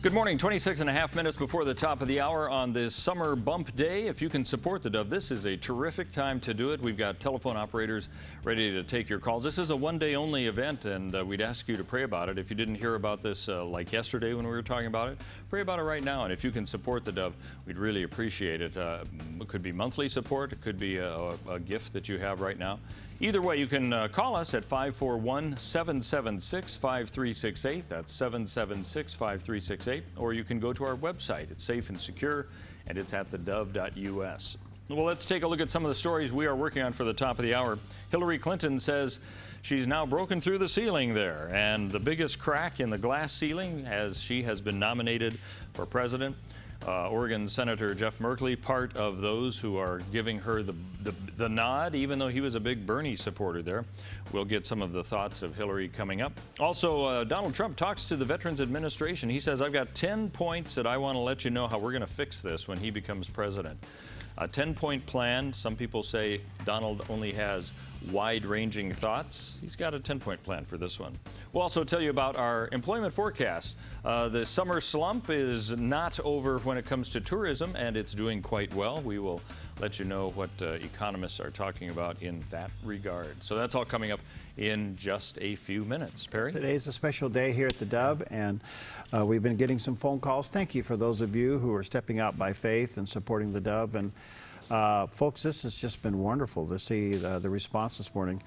Good morning, 26 and a half minutes before the top of the hour on this summer bump day. If you can support the Dove, this is a terrific time to do it. We've got telephone operators ready to take your calls. This is a one-day only event, and we'd ask you to pray about it. If you didn't hear about this like yesterday when we were talking about it, pray about it right now. And if you can support the Dove, we'd really appreciate it. It could be monthly support. It could be a gift that you have right now. Either way, you can call us at 541-776-5368. That's 776-5368. Or you can go to our website. It's safe and secure, and it's at theDove.us. Well, let's take a look at some of the stories we are working on for the top of the hour. Hillary Clinton says she's now broken through the ceiling there, and the biggest crack in the glass ceiling as she has been nominated for president. Oregon Senator Jeff Merkley, part of those who are giving her the nod, even though he was a big Bernie supporter there. We'll get some of the thoughts of Hillary coming up. Also, Donald Trump talks to the Veterans Administration. He says, I've got 10 points that I want to let you know how we're going to fix this when he becomes president. A 10-point plan. Some people say Donald only has wide-ranging thoughts. He's got a 10-point plan for this one. We'll also tell you about our employment forecast. The summer slump is not over when it comes to tourism, and it's doing quite well. We will let you know what economists are talking about in that regard. So that's all coming up in just a few minutes. Perry? Today's a special day here at the Dove, and we've been getting some phone calls. Thank you for those of you who are stepping out by faith and supporting the Dove. And folks, this has just been wonderful to see the response this morning.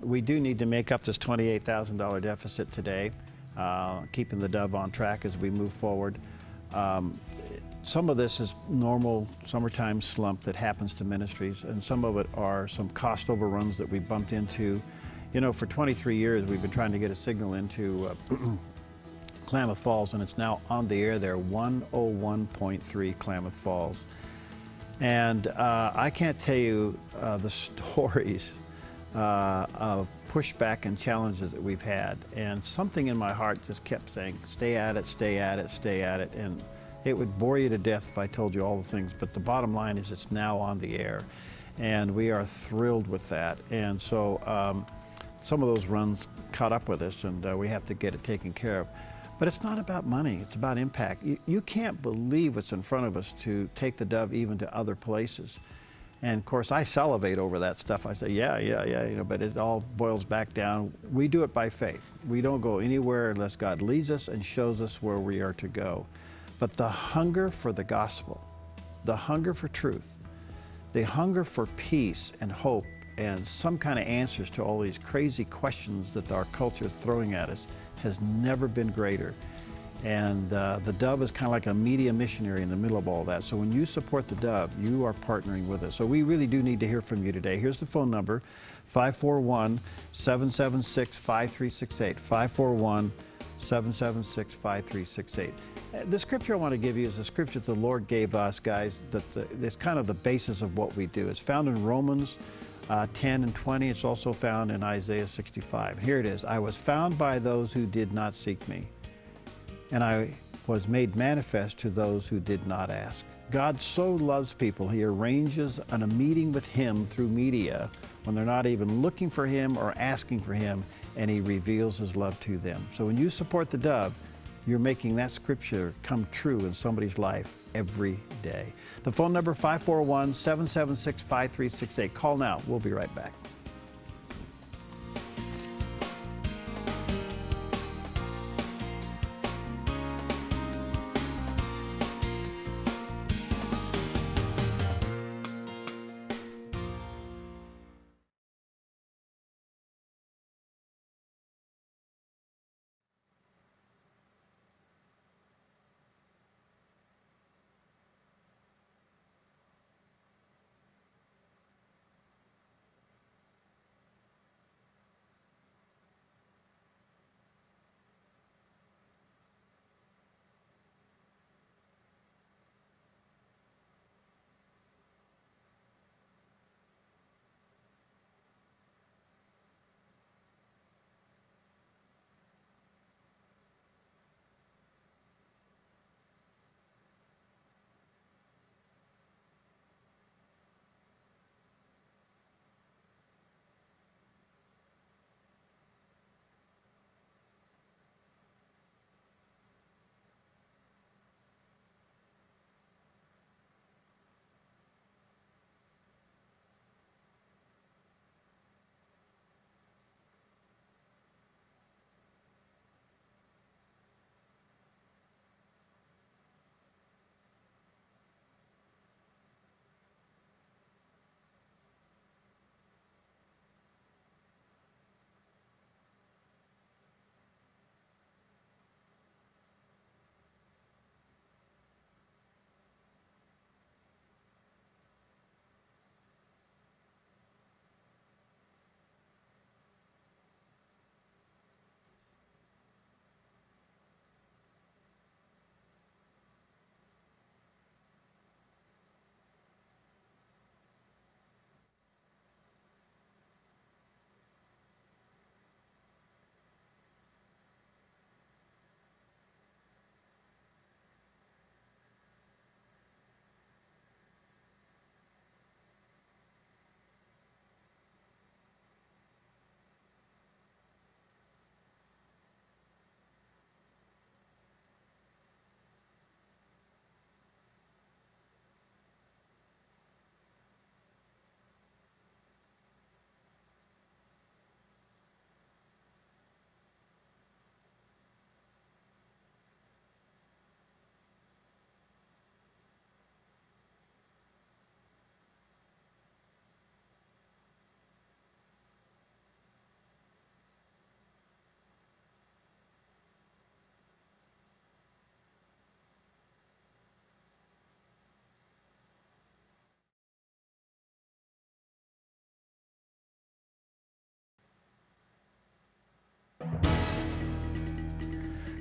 We do need to make up this $28,000 deficit today, keeping the Dove on track as we move forward. Some of this is normal summertime slump that happens to ministries, and some of it are some cost overruns that we bumped into. You know, for 23 years, we've been trying to get a signal into Klamath Falls, and it's now on the air there, 101.3 Klamath Falls. And I can't tell you the stories of pushback and challenges that we've had. And something in my heart just kept saying, stay at it, stay at it, stay at it. And it would bore you to death if I told you all the things. But the bottom line is it's now on the air. And we are thrilled with that. And so some of those runs caught up with us, and we have to get it taken care of. But it's not about money, it's about impact. You can't believe what's in front of us to take the Dove even to other places. And of course, I salivate over that stuff. I say, yeah, you know, but it all boils back down. We do it by faith. We don't go anywhere unless God leads us and shows us where we are to go. But the hunger for the gospel, the hunger for truth, the hunger for peace and hope and some kind of answers to all these crazy questions that our culture is throwing at us has never been greater. And the Dove is kind of like a media missionary in the middle of all that. So when you support the Dove, you are partnering with us. So we really do need to hear from you today. Here's the phone number, 541-776-5368, 541-776-5368. The scripture I want to give you is the scripture that the Lord gave us, guys, that it's kind of the basis of what we do. It's found in Romans 10 and 20. It's also found in Isaiah 65. Here it is. I was found by those who did not seek me, and I was made manifest to those who did not ask. God so loves people, he arranges a meeting with him through media when they're not even looking for him or asking for him, and he reveals his love to them. So when you support the Dove, you're making that scripture come true in somebody's life every day. The phone number, 541-776-5368. Call now. We'll be right back.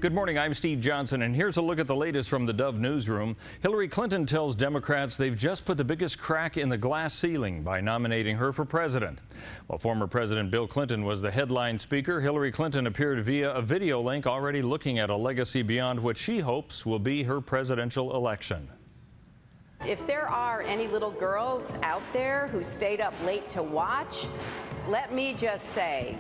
Good morning, I'm Steve Johnson, and here's a look at the latest from the Dove newsroom. Hillary Clinton tells Democrats they've just put the biggest crack in the glass ceiling by nominating her for president. While former President Bill Clinton was the headline speaker, Hillary Clinton appeared via a video link already looking at a legacy beyond what she hopes will be her presidential election. If there are any little girls out there who stayed up late to watch, let me just say,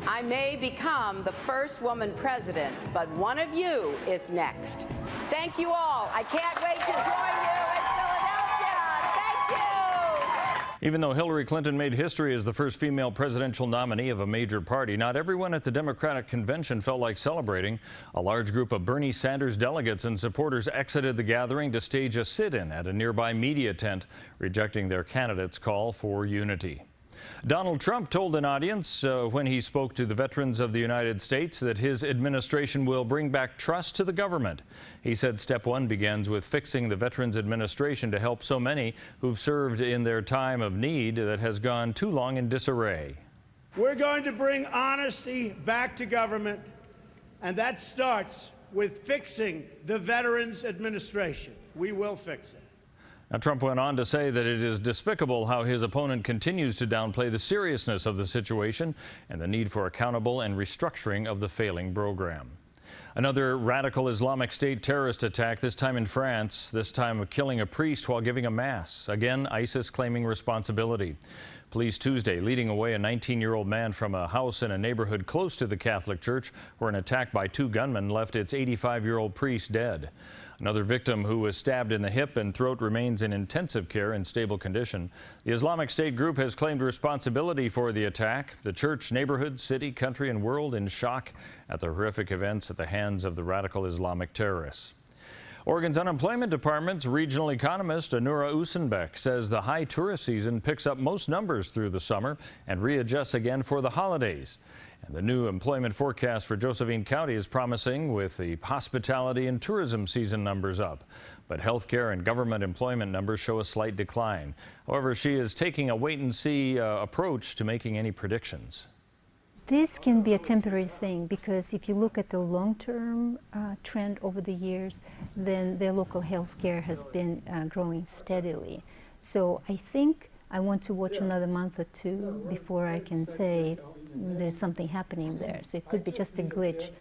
I may become the first woman president, but one of you is next. Thank you all. I can't wait to join you in Philadelphia. Thank you. Even though Hillary Clinton made history as the first female presidential nominee of a major party, not everyone at the Democratic convention felt like celebrating. A large group of Bernie Sanders delegates and supporters exited the gathering to stage a sit-in at a nearby media tent, rejecting their candidate's call for unity. Donald Trump told an audience when he spoke to the veterans of the United States that his administration will bring back trust to the government. He said step one begins with fixing the Veterans Administration to help so many who've served in their time of need that has gone too long in disarray. We're going to bring honesty back to government, and that starts with fixing the Veterans Administration. We will fix it. Now, Trump went on to say that it is despicable how his opponent continues to downplay the seriousness of the situation and the need for accountable and restructuring of the failing program. Another radical Islamic State terrorist attack, this time in France, this time killing a priest while giving a mass. Again, ISIS claiming responsibility. Police Tuesday leading away a 19-year-old man from a house in a neighborhood close to the Catholic Church where an attack by two gunmen left its 85-year-old priest dead. Another victim who was stabbed in the hip and throat remains in intensive care in stable condition. The Islamic State group has claimed responsibility for the attack. The church, neighborhood, city, country, and world in shock at the horrific events at the hands of the radical Islamic terrorists. Oregon's unemployment department's regional economist Anura Usenbeck says the high tourist season picks up most numbers through the summer and readjusts again for the holidays. And the new employment forecast for Josephine County is promising, with the hospitality and tourism season numbers up. But healthcare and government employment numbers show a slight decline. However, she is taking a wait-and-see approach to making any predictions. This can be a temporary thing because if you look at the long-term trend over the years, then their local health care has been growing steadily. So I think I want to watch another month or two before I can say there's something happening there. So it could be just a glitch.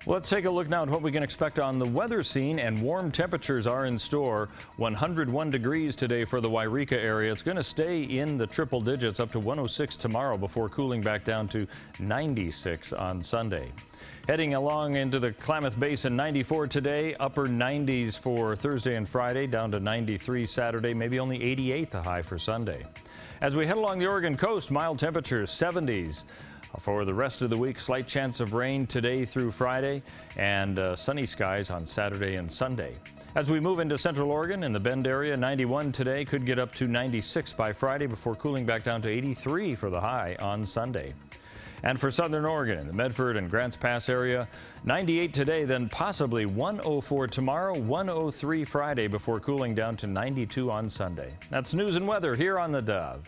Let's take a look now at what we can expect on the weather scene, and warm temperatures are in store. 101 degrees today for the Wairika area. It's going to stay in the triple digits up to 106 tomorrow before cooling back down to 96 on Sunday. Heading along into the Klamath Basin, 94 today, upper 90s for Thursday and Friday, down to 93 Saturday, maybe only 88 the high for Sunday. As we head along the Oregon coast, mild temperatures, 70s. For the rest of the week, slight chance of rain today through Friday and sunny skies on Saturday and Sunday. As we move into Central Oregon in the Bend area, 91 today, could get up to 96 by Friday before cooling back down to 83 for the high on Sunday. And for Southern Oregon in the Medford and Grants Pass area, 98 today, then possibly 104 tomorrow, 103 Friday before cooling down to 92 on Sunday. That's news and weather here on the Dove.